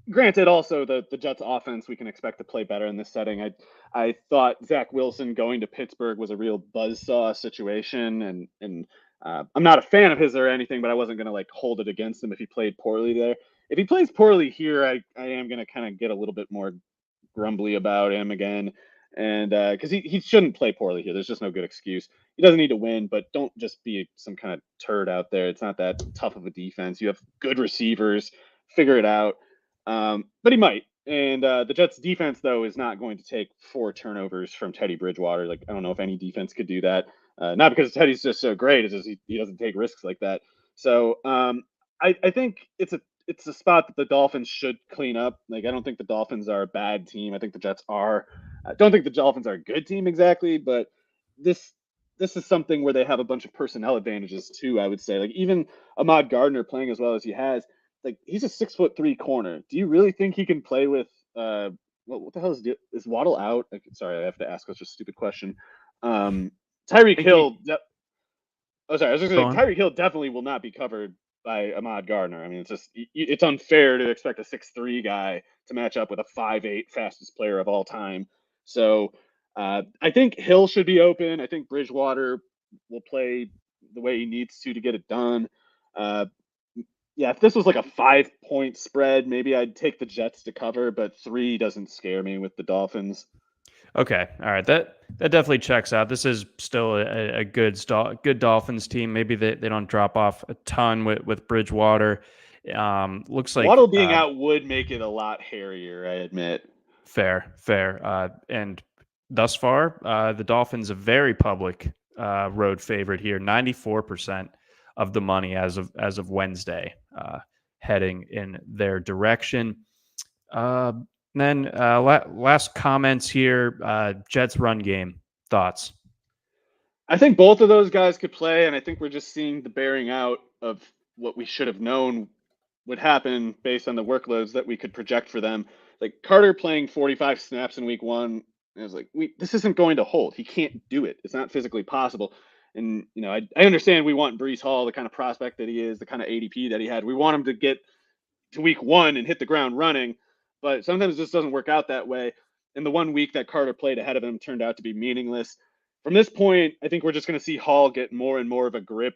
granted, also the Jets offense, we can expect to play better in this setting. I thought Zach Wilson going to Pittsburgh was a real buzzsaw situation, and I'm not a fan of his or anything, but I wasn't going to like hold it against him if he played poorly there. If he plays poorly here, I am going to kind of get a little bit more grumbly about him again. And because he shouldn't play poorly here. There's just no good excuse. He doesn't need to win, but don't just be some kind of turd out there. It's not that tough of a defense. You have good receivers. Figure it out. But he might. And the Jets defense, though, is not going to take 4 turnovers from Teddy Bridgewater. Like, I don't know if any defense could do that. Not because Teddy's just so great, it's just he doesn't take risks like that. So I think it's a spot that the Dolphins should clean up. Like, I don't think the Dolphins are a bad team. I think the Jets are. I don't think the Dolphins are a good team exactly, but this this is something where they have a bunch of personnel advantages too. I would say, like even Ahmad Gardner playing as well as he has, like he's a 6'3" corner. Do you really think he can play with what the hell is Waddle out? Like, sorry, I have to ask such a stupid question. I Tyreek think he Hill. Oh, sorry. I was just go going to say on. Tyreek Hill definitely will not be covered by Ahmad Gardner. I mean, it's just it's unfair to expect a 6'3" guy to match up with a 5'8" fastest player of all time. So I think Hill should be open. I think Bridgewater will play the way he needs to get it done. Uh, yeah, if this was like a 5-point spread, maybe I'd take the Jets to cover, but 3 doesn't scare me with the Dolphins. Okay, all right. That definitely checks out. This is still a good Dolphins team. Maybe they don't drop off a ton with Bridgewater. Looks like Waddle being out would make it a lot hairier, I admit. fair. And thus far, the Dolphins a very public road favorite here. 94% of the money as of Wednesday, heading in their direction. Uh, then last comments here. Jets run game thoughts. I think both of those guys could play, and I think we're just seeing the bearing out of what we should have known would happen based on the workloads that we could project for them. Like Carter playing 45 snaps in week 1, I was like, this isn't going to hold. He can't do it. It's not physically possible. And I understand we want Breece Hall, the kind of prospect that he is, the kind of ADP that he had. We want him to get to week 1 and hit the ground running, but sometimes this doesn't work out that way. And the 1 week that Carter played ahead of him turned out to be meaningless. From this point, I think we're just going to see Hall get more and more of a grip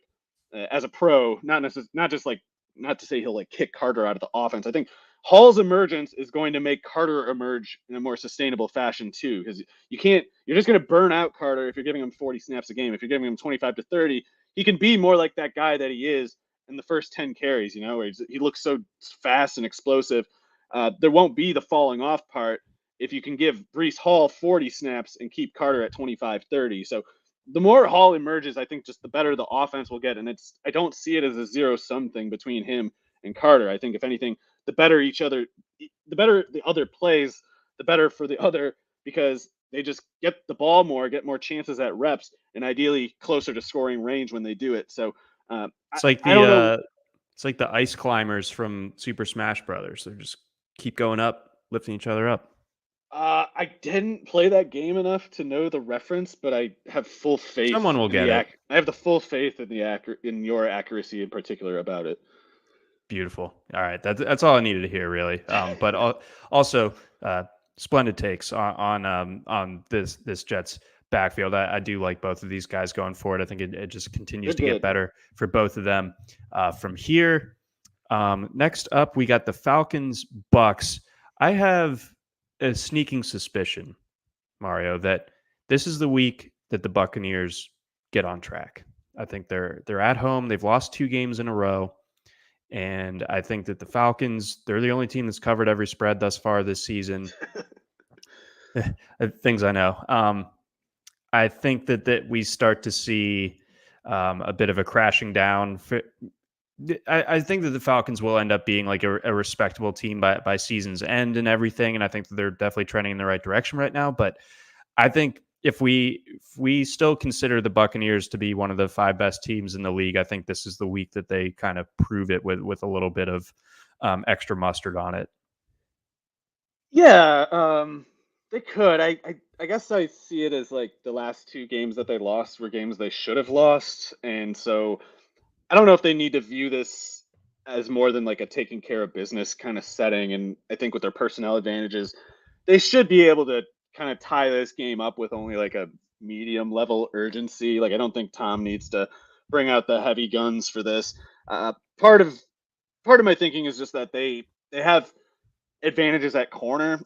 as a pro. Not just like, not to say he'll like kick Carter out of the offense. I think Hall's emergence is going to make Carter emerge in a more sustainable fashion too, because you're just going to burn out Carter if you're giving him 40 snaps a game. If you're giving him 25 to 30, he can be more like that guy that he is in the first 10 carries, where he looks so fast and explosive. There won't be the falling off part if you can give Breece Hall 40 snaps and keep Carter at 25, 30. So the more Hall emerges, I think just the better the offense will get. And I don't see it as a zero-sum thing between him and Carter. I think if anything, the better the other plays, the better for the other, because they just get the ball more, get more chances at reps, and ideally closer to scoring range when they do it. So It's like I don't know. it's like the ice climbers from Super Smash Brothers. They just keep going up, lifting each other up. I didn't play that game enough to know the reference, but I have full Someone faith will in get it. I have the full faith in in your accuracy in particular about it. Beautiful. All right, that's all I needed to hear, really. But also, splendid takes on this Jets backfield. I do like both of these guys going forward. I think it just continues to get Good. better for both of them from here. Next up, we got the Falcons Bucks. I have a sneaking suspicion, Mario, that this is the week that the Buccaneers get on track. I think they're at home. They've lost 2 games in a row. And I think that the Falcons, they're the only team that's covered every spread thus far this season. Things I know. I think that we start to see a bit of a crashing down. I think that the Falcons will end up being like a respectable team by season's end and everything. And I think that they're definitely trending in the right direction right now. But I think if we still consider the Buccaneers to be one of the 5 best teams in the league, I think this is the week that they kind of prove it with a little bit of extra mustard on it. Yeah, they could. I guess I see it as like the last 2 games that they lost were games they should have lost, and so I don't know if they need to view this as more than like a taking care of business kind of setting. And I think with their personnel advantages, they should be able to kind of tie this game up with only like a medium level urgency. Like I don't think Tom needs to bring out the heavy guns for this. Uh, part of part of my thinking is just that they have advantages at corner.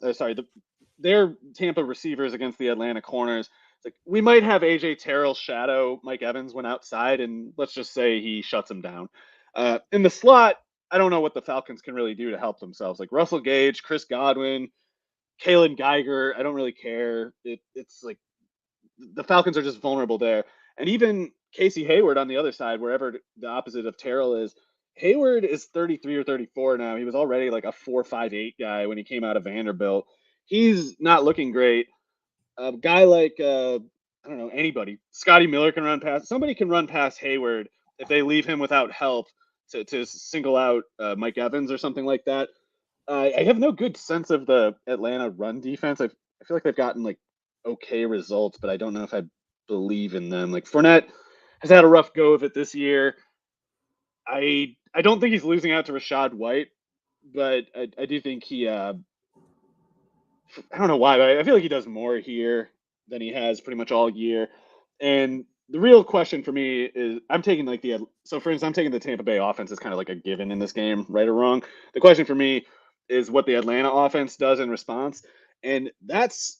Their Tampa receivers against the Atlanta corners. Like we might have AJ Terrell shadow Mike Evans when outside, and let's just say he shuts him down. In the slot, I don't know what the Falcons can really do to help themselves. Like Russell Gage, Chris Godwin, Kalen Geiger, I don't really care. It's like the Falcons are just vulnerable there. And even Casey Hayward on the other side, wherever the opposite of Terrell is, Hayward is 33 or 34 now. He was already like a 4.58 guy when he came out of Vanderbilt. He's not looking great. A guy like I don't know anybody. Scotty Miller can run past. Somebody can run past Hayward if they leave him without help to single out Mike Evans or something like that. I have no good sense of the Atlanta run defense. I feel like they've gotten like okay results, but I don't know if I believe in them. Like Fournette has had a rough go of it this year. I don't think he's losing out to Rashad White, but I do think he I don't know why, but I feel like he does more here than he has pretty much all year. And the real question for me is I'm taking like so for instance, I'm taking the Tampa Bay offense as kind of like a given in this game, right or wrong. The question for me is what the Atlanta offense does in response. And that's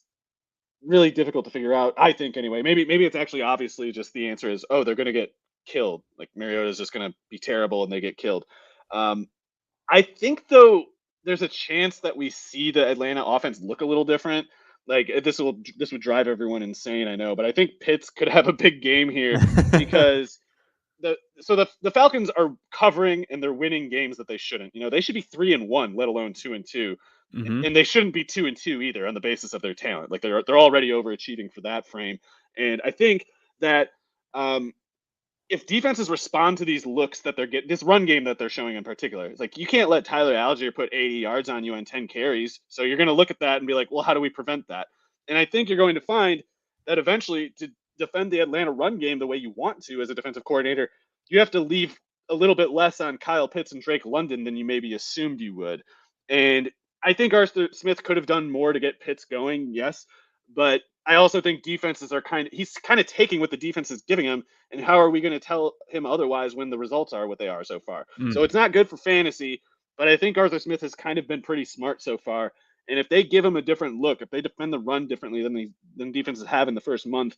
really difficult to figure out, I think anyway. Maybe it's actually obviously just the answer is, oh, they're gonna get killed. Like Mariota's just gonna be terrible and they get killed. I think though there's a chance that we see the Atlanta offense look a little different. Like this would drive everyone insane, I know, but I think Pitts could have a big game here because the Falcons are covering and they're winning games that they shouldn't. You know, they should be 3-1, let alone 2-2, Mm-hmm. and they shouldn't be 2-2 either on the basis of their talent. Like they're already overachieving for that frame, and I think that if defenses respond to these looks that they're getting, this run game that they're showing in particular, it's like you can't let Tyler Algier put 80 yards on you on 10 carries. So you're going to look at that and be like, well, how do we prevent that? And I think you're going to find that eventually to defend the Atlanta run game the way you want to as a defensive coordinator, you have to leave a little bit less on Kyle Pitts and Drake London than you maybe assumed you would. And I think Arthur Smith could have done more to get Pitts going, yes. But I also think defenses are he's kind of taking what the defense is giving him, and how are we going to tell him otherwise when the results are what they are so far? So it's not good for fantasy, but I think Arthur Smith has kind of been pretty smart so far. And if they give him a different look, if they defend the run differently than defenses have in the first month,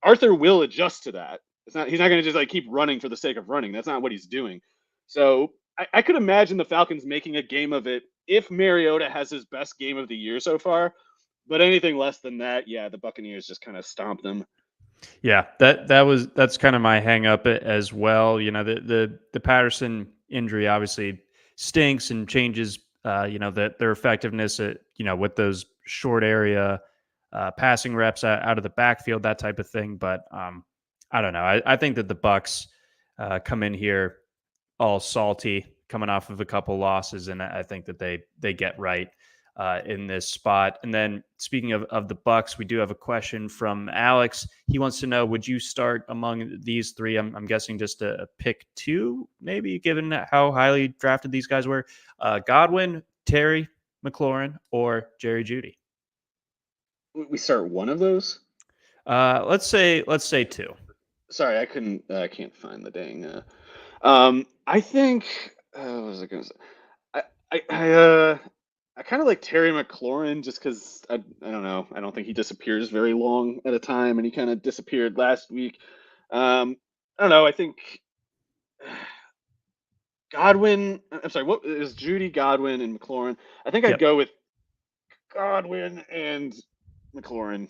Arthur will adjust to that. He's not going to just like keep running for the sake of running. That's not what he's doing. So I could imagine the Falcons making a game of it if Mariota has his best game of the year so far. But anything less than that, yeah, the Buccaneers just kind of stomp them. Yeah, that's kind of my hang up as well. You know, the Patterson injury obviously stinks and changes their effectiveness at, with those short area passing reps out of the backfield, that type of thing. But I don't know. I think that the Bucks come in here all salty, coming off of a couple losses, and I think that they get right in this spot. And then speaking of the Bucks, we do have a question from Alex. He wants to know, would you start among these three? I'm guessing just a pick two, maybe, given how highly drafted these guys were. Godwin, Terry McLaurin, or Jerry Jeudy? We start one of those? Let's say two. Sorry, I can't find the dang. I think, what was I going to say? I kind of like Terry McLaurin just because I don't know. I don't think he disappears very long at a time, and he kind of disappeared last week. I don't know. I think Godwin. I'm sorry. What is Jeudy, Godwin, and McLaurin? I think I'd go with Godwin and McLaurin.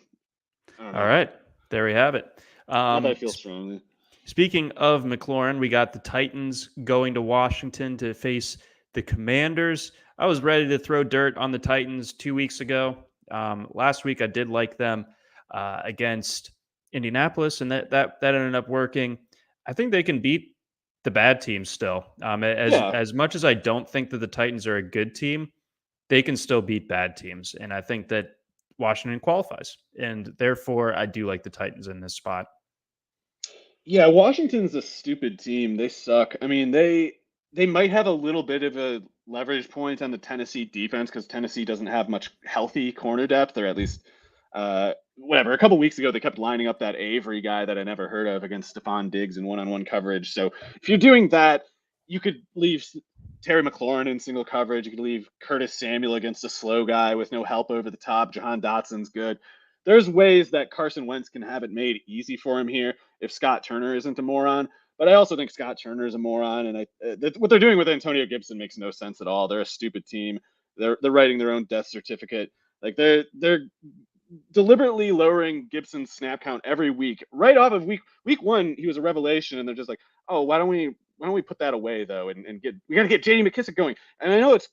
All right, there we have it. Not that I feel strongly. Speaking of McLaurin, we got the Titans going to Washington to face the Commanders. I was ready to throw dirt on the Titans 2 weeks ago. Last week, I did like them against Indianapolis, and that ended up working. I think they can beat the bad teams still. As much as I don't think that the Titans are a good team, they can still beat bad teams. And I think that Washington qualifies. And therefore, I do like the Titans in this spot. Yeah, Washington's a stupid team. They suck. I mean, they might have a little bit of a leverage point on the Tennessee defense because Tennessee doesn't have much healthy corner depth, or at least whatever. A couple weeks ago, they kept lining up that Avery guy that I never heard of against Stephon Diggs in one-on-one coverage. So if you're doing that, you could leave Terry McLaurin in single coverage. You could leave Curtis Samuel against a slow guy with no help over the top. Jahan Dotson's good. There's ways that Carson Wentz can have it made easy for him here if Scott Turner isn't a moron. But I also think Scott Turner is a moron, and what they're doing with Antonio Gibson makes no sense at all. They're a stupid team. They're writing their own death certificate. Like they're deliberately lowering Gibson's snap count every week. Right off of week one, he was a revelation, and they're just like, oh, why don't we put that away though, and we got to get J.D. McKissic going. And I know it's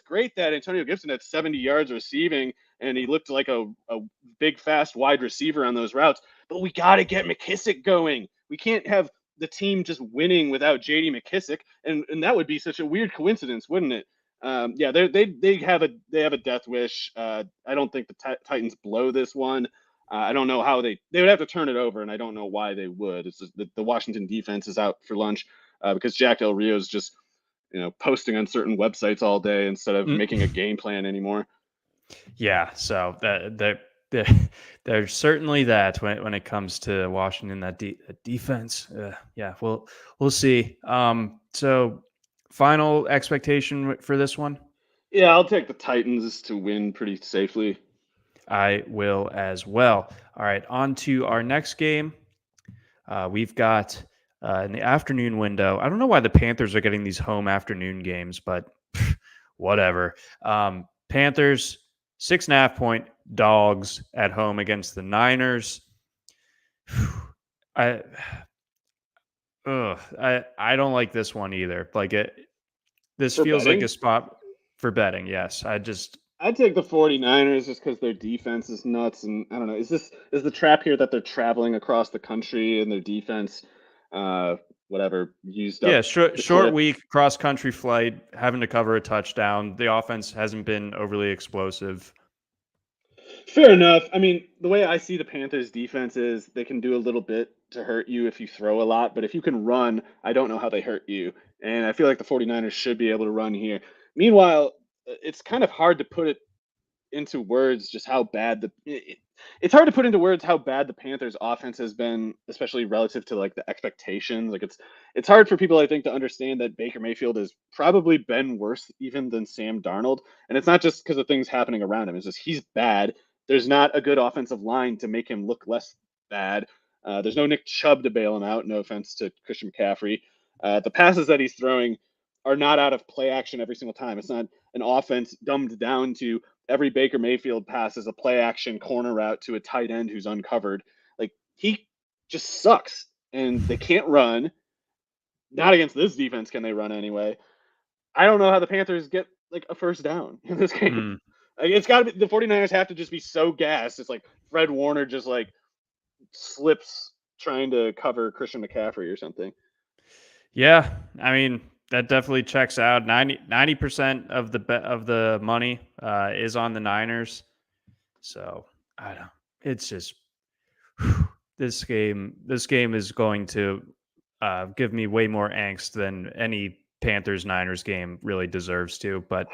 great that Antonio Gibson had 70 yards receiving, and he looked like a big fast wide receiver on those routes. But we got to get McKissic going. We can't have the team just winning without J.D. McKissic, and that would be such a weird coincidence, wouldn't it? Yeah, they have a death wish. I don't think the Titans blow this one. I don't know how they would have to turn it over, and I don't know why they would. It's just the Washington defense is out for lunch because Jack Del Rio is just posting on certain websites all day instead of making a game plan anymore. Yeah, so there's certainly that when it comes to Washington, that defense. Yeah, we'll see. So final expectation for this one? Yeah, I'll take the Titans to win pretty safely. I will as well. All right, on to our next game. We've got in the afternoon window. I don't know why the Panthers are getting these home afternoon games, but whatever. Panthers 6.5-point dogs at home against the Niners. I don't like this one either. Like this For feels betting? like a spot for betting. Yes, I'd take the 49ers just because their defense is nuts, and I don't know. Is the trap here that they're traveling across the country and their defense, used up? Yeah, short week, cross country flight, having to cover a touchdown. The offense hasn't been overly explosive. Fair enough. I mean, the way I see the Panthers defense is they can do a little bit to hurt you if you throw a lot, but if you can run, I don't know how they hurt you. And I feel like the 49ers should be able to run here. Meanwhile, it's kind of hard to put it into words just how bad it's hard to put into words how bad the Panthers offense has been, especially relative to like the expectations. Like it's hard for people, I think, to understand that Baker Mayfield has probably been worse even than Sam Darnold. And it's not just because of things happening around him. It's just he's bad. There's not a good offensive line to make him look less bad. There's no Nick Chubb to bail him out. No offense to Christian McCaffrey. The passes that he's throwing are not out of play action every single time. It's not an offense dumbed down to every Baker Mayfield pass is a play action corner route to a tight end who's uncovered. Like he just sucks, and they can't run. Not against this defense can they run anyway. I don't know how the Panthers get like a first down in this game. Like, it's got to be the 49ers have to just be so gassed. It's like Fred Warner just like slips trying to cover Christian McCaffrey or something. Yeah, I mean, that definitely checks out. 90% of the money is on the Niners. So I don't. It's just this game is going to give me way more angst than any Panthers-Niners game really deserves to. But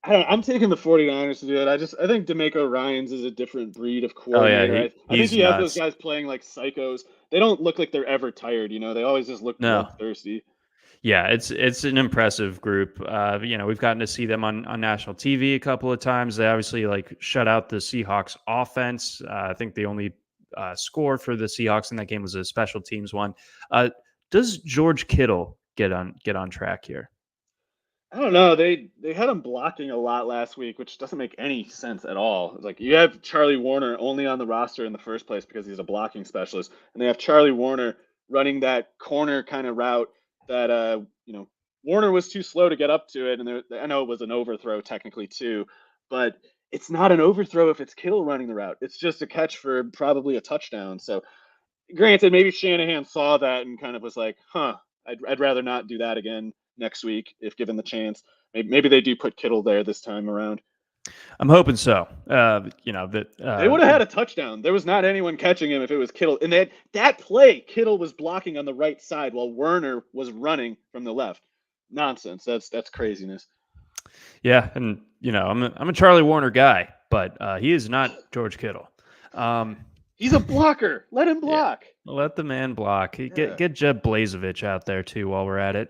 I'm taking the 49ers to do it. I think DeMeco Ryans is a different breed of coordinator. Oh, yeah, I think he has those guys playing like psychos. They don't look like they're ever tired. They always just look bloodthirsty. Yeah, it's an impressive group. We've gotten to see them on national TV a couple of times. They obviously shut out the Seahawks offense. I think the only score for the Seahawks in that game was a special teams one. Does George Kittle get on track here? I don't know. They had him blocking a lot last week, which doesn't make any sense at all. It's like you have Charlie Warner only on the roster in the first place because he's a blocking specialist, and they have Charlie Warner running that corner kind of route that Warner was too slow to get up to it, and I know it was an overthrow technically too, but it's not an overthrow if it's Kittle running the route. It's just a catch for probably a touchdown. So, granted, maybe Shanahan saw that and kind of was like, I'd rather not do that again next week if given the chance. Maybe they do put Kittle there this time around. I'm hoping so. They would have had a touchdown. There was not anyone catching him if it was Kittle. And that play, Kittle was blocking on the right side while Werner was running from the left. Nonsense. That's craziness. Yeah, and I'm a Charlie Warner guy, but he is not George Kittle. He's a blocker. Let him block. Yeah, let the man block. Get Jeb Blazevich out there too while we're at it.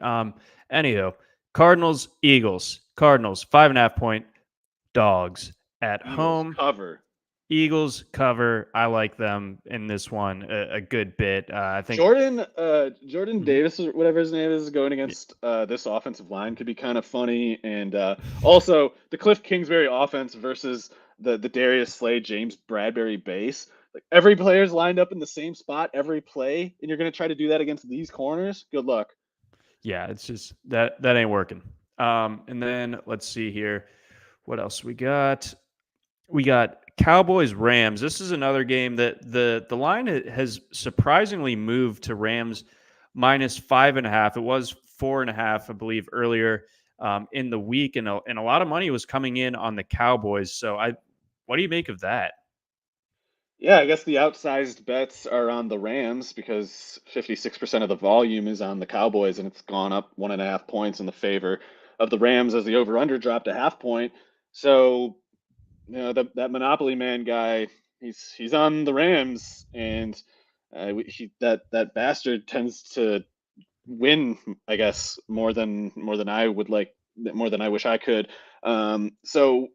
Anywho, Cardinals Eagles. Cardinals 5.5-point dogs at Eagles home. Cover. Eagles cover. I like them in this one a good bit. I think. Jordan Mhm. Davis or whatever his name is going against this offensive line could be kind of funny, and also the Cliff Kingsbury offense versus the Darius Slay James Bradbury base. Like every player's lined up in the same spot every play, and you're gonna try to do that against these corners. Good luck. Yeah, it's just that ain't working. And then let's see here. What else we got? We got Cowboys Rams. This is another game that the line has surprisingly moved to Rams -5.5. It was 4.5, I believe, earlier in the week, and a lot of money was coming in on the Cowboys. So what do you make of that? Yeah, I guess the outsized bets are on the Rams because 56% of the volume is on the Cowboys, and it's gone up 1.5 points in the favor of the Rams as the over/under dropped a half point. So, that Monopoly Man guy, he's on the Rams, and that bastard tends to win, I guess, more than I would like, more than I wish I could. So,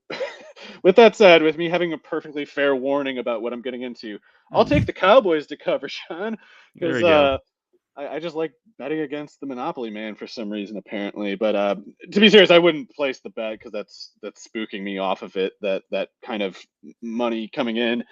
with that said, with me having a perfectly fair warning about what I'm getting into, I'll take the Cowboys to cover, Sean, There because we go. I just like betting against the Monopoly Man for some reason, apparently. But to be serious, I wouldn't place the bet because that's spooking me off of it. That kind of money coming in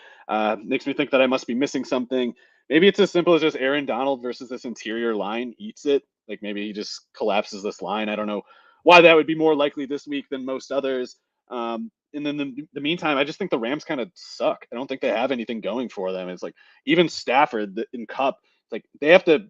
makes me think that I must be missing something. Maybe it's as simple as just Aaron Donald versus this interior line eats it. Like maybe he just collapses this line. I don't know why that would be more likely this week than most others. And then the meantime, I just think the Rams kind of suck. I don't think they have anything going for them. It's like even Stafford in Cup, like they have to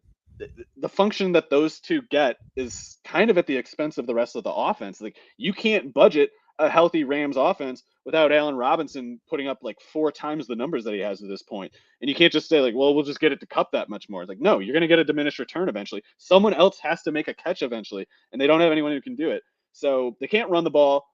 the function that those two get is kind of at the expense of the rest of the offense. Like you can't budget a healthy Rams offense without Allen Robinson putting up like 4 times the numbers that he has at this point. And you can't just say like, well, we'll just get it to Cup that much more. It's like, no, you're going to get a diminished return eventually. Someone else has to make a catch eventually, and they don't have anyone who can do it. So they can't run the ball.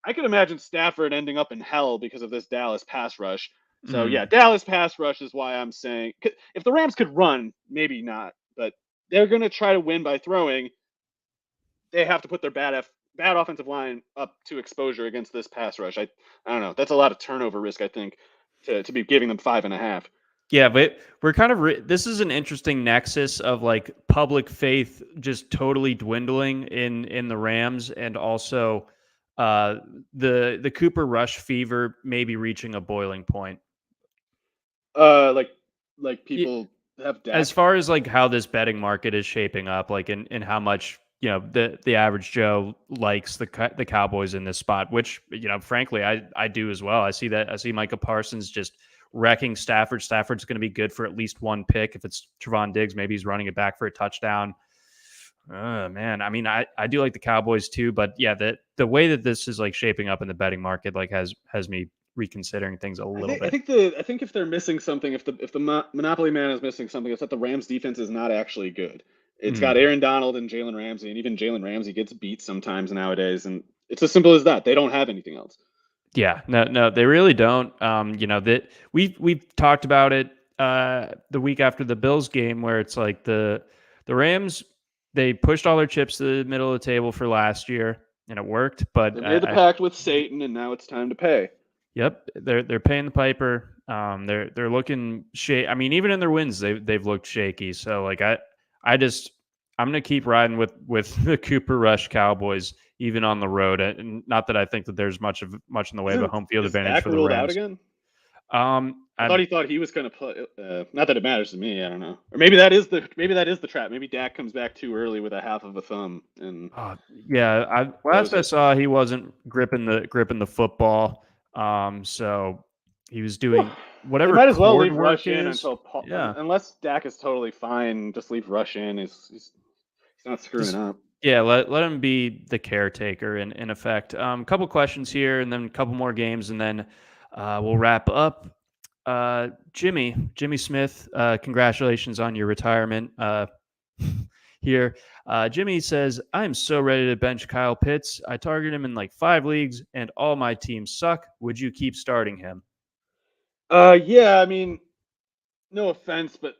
I could imagine Stafford ending up in hell because of this Dallas pass rush. So yeah, Mm. Dallas pass rush is why I'm saying if the Rams could run, maybe not, but they're going to try to win by throwing. They have to put their bad offensive line up to exposure against this pass rush. I don't know. That's a lot of turnover risk, I think, to be giving them 5.5. Yeah, but we're kind of this is an interesting nexus of like public faith just totally dwindling in the Rams, and also uh, the Cooper Rush fever maybe reaching a boiling point. Like Y- people have As Dak. far as like how this betting market is shaping up, like and how much the average Joe likes the Cowboys in this spot, which frankly I do as well. I see Micah Parsons just wrecking Stafford. Stafford's going to be good for at least one pick. If it's Trevon Diggs, maybe he's running it back for a touchdown. Man, I mean, I do like the Cowboys too, but yeah, the way that this is like shaping up in the betting market like has me reconsidering things a I little think I bit. think I think if they're missing something, if the Monopoly Man is missing something, it's that the Rams defense is not actually good. It's got Mm. Aaron Donald and Jalen Ramsey, and even Jalen Ramsey gets beat sometimes nowadays, and it's as simple as that. They don't have anything else. Yeah, no, they really don't. That we've talked about it the week after the Bills game, where it's like the Rams, they pushed all their chips to the middle of the table for last year, and it worked. They But made the pact with Satan, and now it's time to pay. yep, they're paying the piper. They're looking I mean, even in their wins, they've looked shaky. So like I just I'm gonna keep riding with the Cooper Rush Cowboys even on the road, and not that I think that there's much in the way of a Isn't home field is advantage Dak for the ruled out Rams. again? I I thought he thought he was going to play. Not that it matters to me. I don't know. Or maybe that is the trap. Maybe Dak comes back too early with a half of a thumb, and yeah, I blows last I it. saw he wasn't gripping the football. So he was Whew. doing They whatever might as well cord leave work Rush in is. until Paul, Yeah. unless Dak is totally fine. Just leave Rush in. He's not screwing Just up. yeah, let him be the caretaker in effect. Couple questions here, and then a couple more games, and then we'll wrap up. Jimmy Smith, congratulations on your retirement. Here, Jimmy says, "I am so ready to bench Kyle Pitts. I target him in like 5 leagues, and all my teams suck. Would you keep starting him?" Yeah. I mean, no offense, but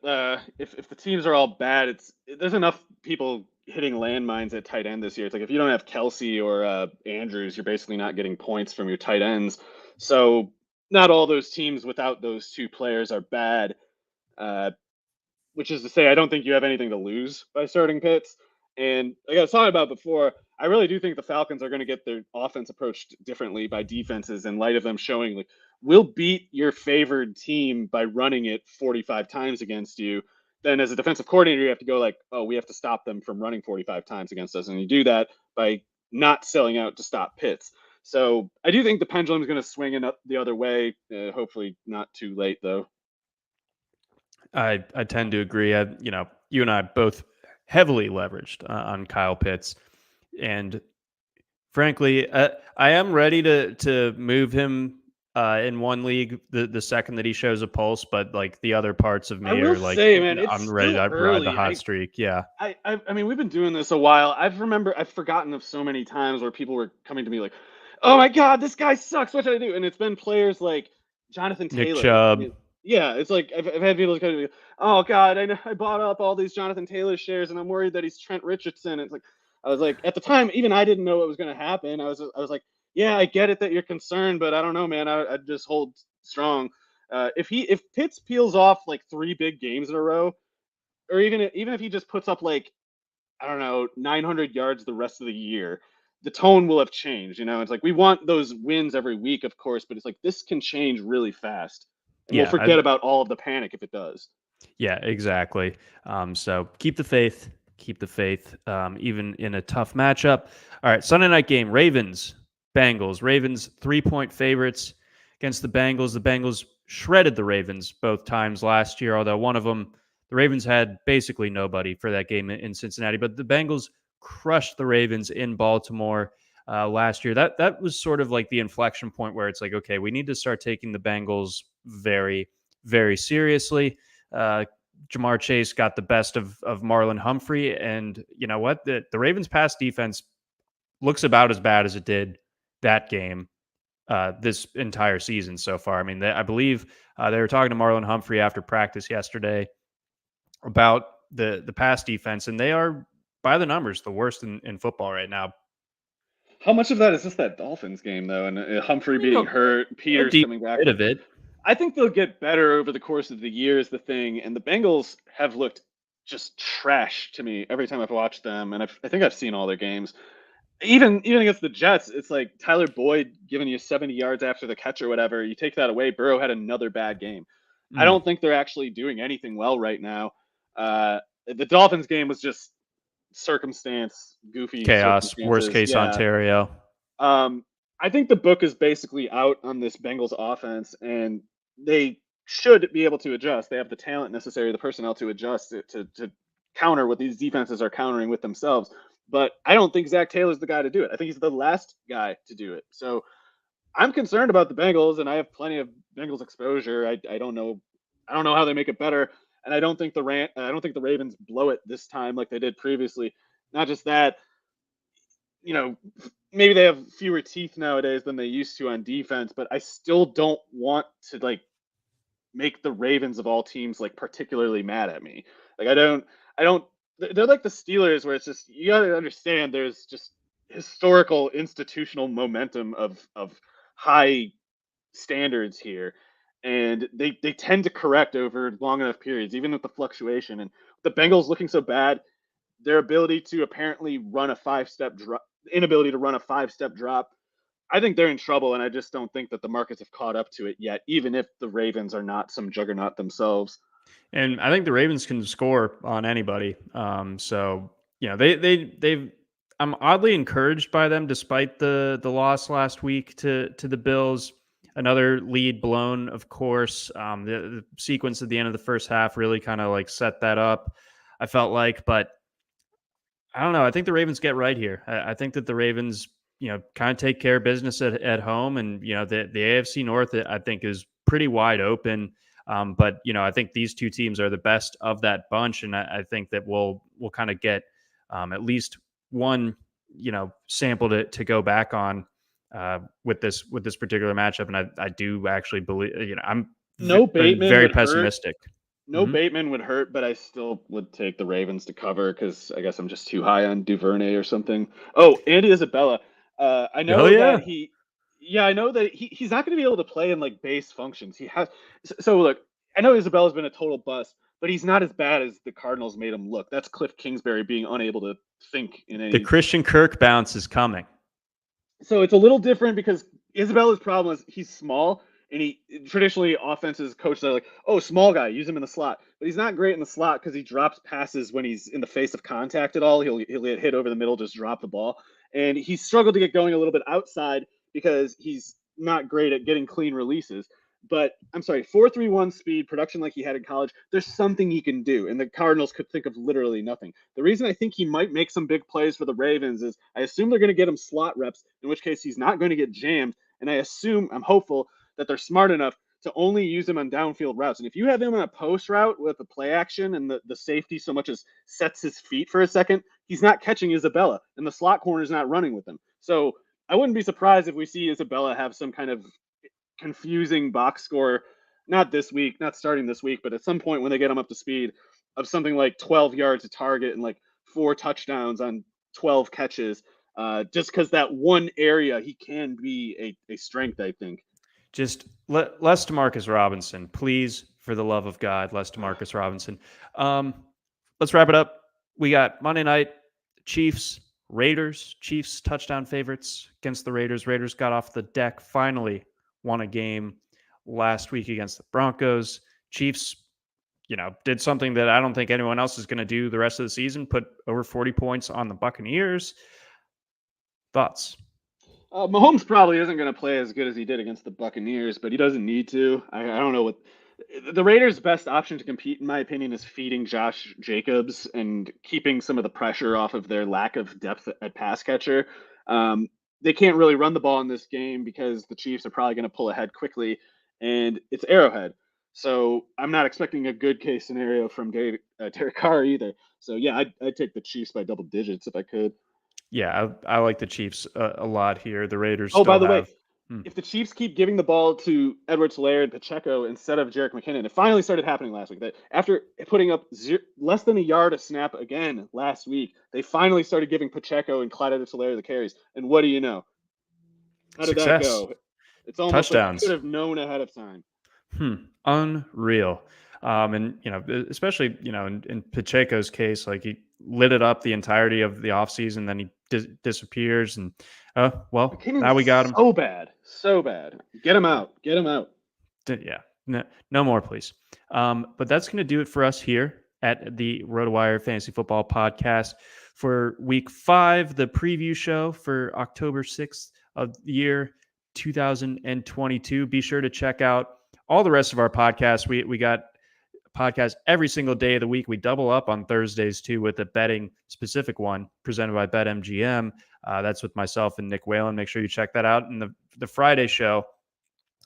if the teams are all bad, there's enough people hitting landmines at tight end this year. It's like if you don't have Kelsey or Andrews, you're basically not getting points from your tight ends. So not all those teams without those two players are bad. Which is to say, I don't think you have anything to lose by starting Pitts. And like I was talking about before, I really do think the Falcons are going to get their offense approached differently by defenses in light of them showing like we'll beat your favored team by running it 45 times against you. Then as a defensive coordinator, you have to go like, oh, we have to stop them from running 45 times against us. And you do that by not selling out to stop Pitts. So I do think the pendulum is going to swing in the other way. Hopefully not too late though. I tend to agree. You and I both heavily leveraged on Kyle Pitts, and frankly, I am ready to move him in one league the second that he shows a pulse. But like the other parts of me are like, man, I'm ready to ride the hot streak. Yeah, I mean, we've been doing this a while. I've forgotten of so many times where people were coming to me like, "Oh my God, this guy sucks. What should I do?" And it's been players like Jonathan Taylor. Nick Chubb. Yeah, it's like I've had people come to me, "Oh God, I bought up all these Jonathan Taylor shares, and I'm worried that he's Trent Richardson." It's like I was like, at the time, even I didn't know what was going to happen. I was like, "Yeah, I get it that you're concerned, but I don't know, man. I just hold strong." If Pitts peels off like 3 big games in a row, or even if he just puts up like I don't know 900 yards the rest of the year, the tone will have changed. It's like we want those wins every week, of course, but it's like this can change really fast. And we'll forget about all of the panic if it does. Yeah, exactly. So keep the faith. Keep the faith, even in a tough matchup. All right, Sunday night game, Ravens, Bengals. Ravens 3-point favorites against the Bengals. The Bengals shredded the Ravens both times last year, although one of them, the Ravens had basically nobody for that game in Cincinnati. But the Bengals crushed the Ravens in Baltimore last year. That was sort of like the inflection point where it's like, okay, we need to start taking the Bengals very, very seriously. Jamar Chase got the best of Marlon Humphrey. And you know what? The Ravens pass defense looks about as bad as it did that game this entire season so far. I mean, I believe they were talking to Marlon Humphrey after practice yesterday about the pass defense, and they are, by the numbers, the worst in football right now. How much of that is just that Dolphins game, though, and Humphrey being hurt, Peters coming back? Bit of it. I think they'll get better over the course of the year is the thing, and the Bengals have looked just trash to me every time I've watched them, and I think I've seen all their games. Even against the Jets, it's like Tyler Boyd giving you 70 yards after the catch or whatever. You take that away, Burrow had another bad game. I don't think they're actually doing anything well right now. The Dolphins game was just circumstance, goofy chaos, worst case Ontario. I think the book is basically out on this Bengals offense, and they should be able to adjust. They have the talent necessary, the personnel to adjust to counter what these defenses are countering with themselves. But I don't think Zach Taylor's the guy to do it. I think he's the last guy to do it. So I'm concerned about the Bengals, and I have plenty of Bengals exposure. I don't know how they make it better, and I don't think the Ravens blow it this time like they did previously. Not just that, maybe they have fewer teeth nowadays than they used to on defense, but I still don't want to like make the Ravens of all teams like particularly mad at me. Like I don't they're like the Steelers where it's just you got to understand there's just historical institutional momentum of high standards here, and they tend to correct over long enough periods even with the fluctuation. And the Bengals looking so bad, their ability to apparently run a 5-step drop, inability to run a 5-step drop, I think they're in trouble, and I just don't think that the markets have caught up to it yet, even if the Ravens are not some juggernaut themselves. And I think the Ravens can score on anybody. So they've. I'm oddly encouraged by them, despite the loss last week to the Bills. Another lead blown, of course. The sequence at the end of the first half really kind of like set that up, I felt like. But I don't know. I think the Ravens get right here. I think that the Ravens, kind of take care of business at home. And, the AFC North, I think, is pretty wide open. But I think these two teams are the best of that bunch. And I think that we'll kind of get at least one, sample to go back on with this particular matchup. And I do actually believe, I'm very pessimistic. No Bateman would hurt, but I still would take the Ravens to cover because I guess I'm just too high on Duvernay or something. Oh, Andy Isabella. I know that Yeah, I know that he's not going to be able to play in like base functions. He has so look. I know Isabella's been a total bust, but he's not as bad as the Cardinals made him look. That's Cliff Kingsbury being unable to think in any. The Christian Kirk bounce is coming. So it's a little different because Isabella's problem is he's small, and he traditionally offenses coaches are like, oh, small guy, use him in the slot, but he's not great in the slot because he drops passes when he's in the face of contact at all. He'll get hit over the middle, just drop the ball, and he's struggled to get going a little bit outside because he's not great at getting clean releases. But I'm sorry, 4.31 speed, production like he had in college, there's something he can do. And the Cardinals could think of literally nothing. The reason I think he might make some big plays for the Ravens is I assume they're going to get him slot reps, in which case he's not going to get jammed. And I'm hopeful that they're smart enough to only use him on downfield routes. And if you have him on a post route with a play action and the safety so much as sets his feet for a second, he's not catching Isabella, and the slot corner's not running with him. So I wouldn't be surprised if we see Isabella have some kind of confusing box score, not starting this week, but at some point when they get him up to speed, of something like 12 yards to target and like 4 touchdowns on 12 catches, just because that one area he can be a strength, I think. Just less DeMarcus Robinson, please, for the love of God, less DeMarcus Robinson. Let's wrap it up. We got Monday night, Raiders. Chiefs touchdown favorites against the Raiders. Raiders got off the deck, finally won a game last week against the Broncos. Chiefs, did something that I don't think anyone else is going to do the rest of the season, put over 40 points on the Buccaneers. Thoughts? Mahomes probably isn't going to play as good as he did against the Buccaneers, but he doesn't need to. I don't know what the Raiders' best option to compete, in my opinion, is feeding Josh Jacobs and keeping some of the pressure off of their lack of depth at pass catcher. They can't really run the ball in this game because the Chiefs are probably going to pull ahead quickly, and it's Arrowhead. So I'm not expecting a good case scenario from Derek Carr either. So yeah, I'd take the Chiefs by double digits if I could. Yeah, I like the Chiefs a lot here. The Raiders. Oh, by the way, if the Chiefs keep giving the ball to Edwards-Helaire and Pacheco instead of Jerick McKinnon, it finally started happening last week. That after putting up less than a yard a snap again last week, they finally started giving Pacheco and Clyde Edwards-Helaire the carries. And what do you know? How did that go? It's almost touchdowns. Like you could have known ahead of time. Unreal. And especially in Pacheco's case, like he lit it up the entirety of the offseason, then he disappears, and now we got him. So bad. Get him out. Yeah, no more, please. But that's going to do it for us here at the RotoWire Fantasy Football Podcast for Week 5, the preview show for October 6th of the year 2022. Be sure to check out all the rest of our podcasts. We got podcast every single day of the week. We double up on Thursdays too with a betting specific one presented by BetMGM. That's with myself and Nick Whalen. Make sure you check that out. And the Friday show,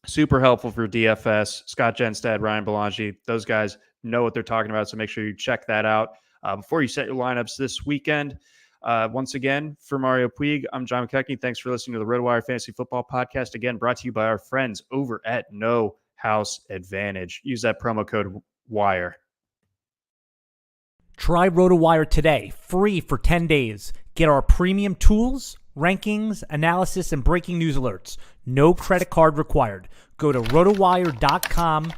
super helpful for DFS. Scott Genstad, Ryan Belangi, those guys know what they're talking about. So make sure you check that out before you set your lineups this weekend. Once again, for Mario Puig, I'm John McKechnie. Thanks for listening to the RotoWire Fantasy Football Podcast. Again, brought to you by our friends over at No House Advantage. Use that promo code WIRE. Try RotoWire today, free for 10 days. Get our premium tools, rankings, analysis, and breaking news alerts. No credit card required. Go to rotowire.com/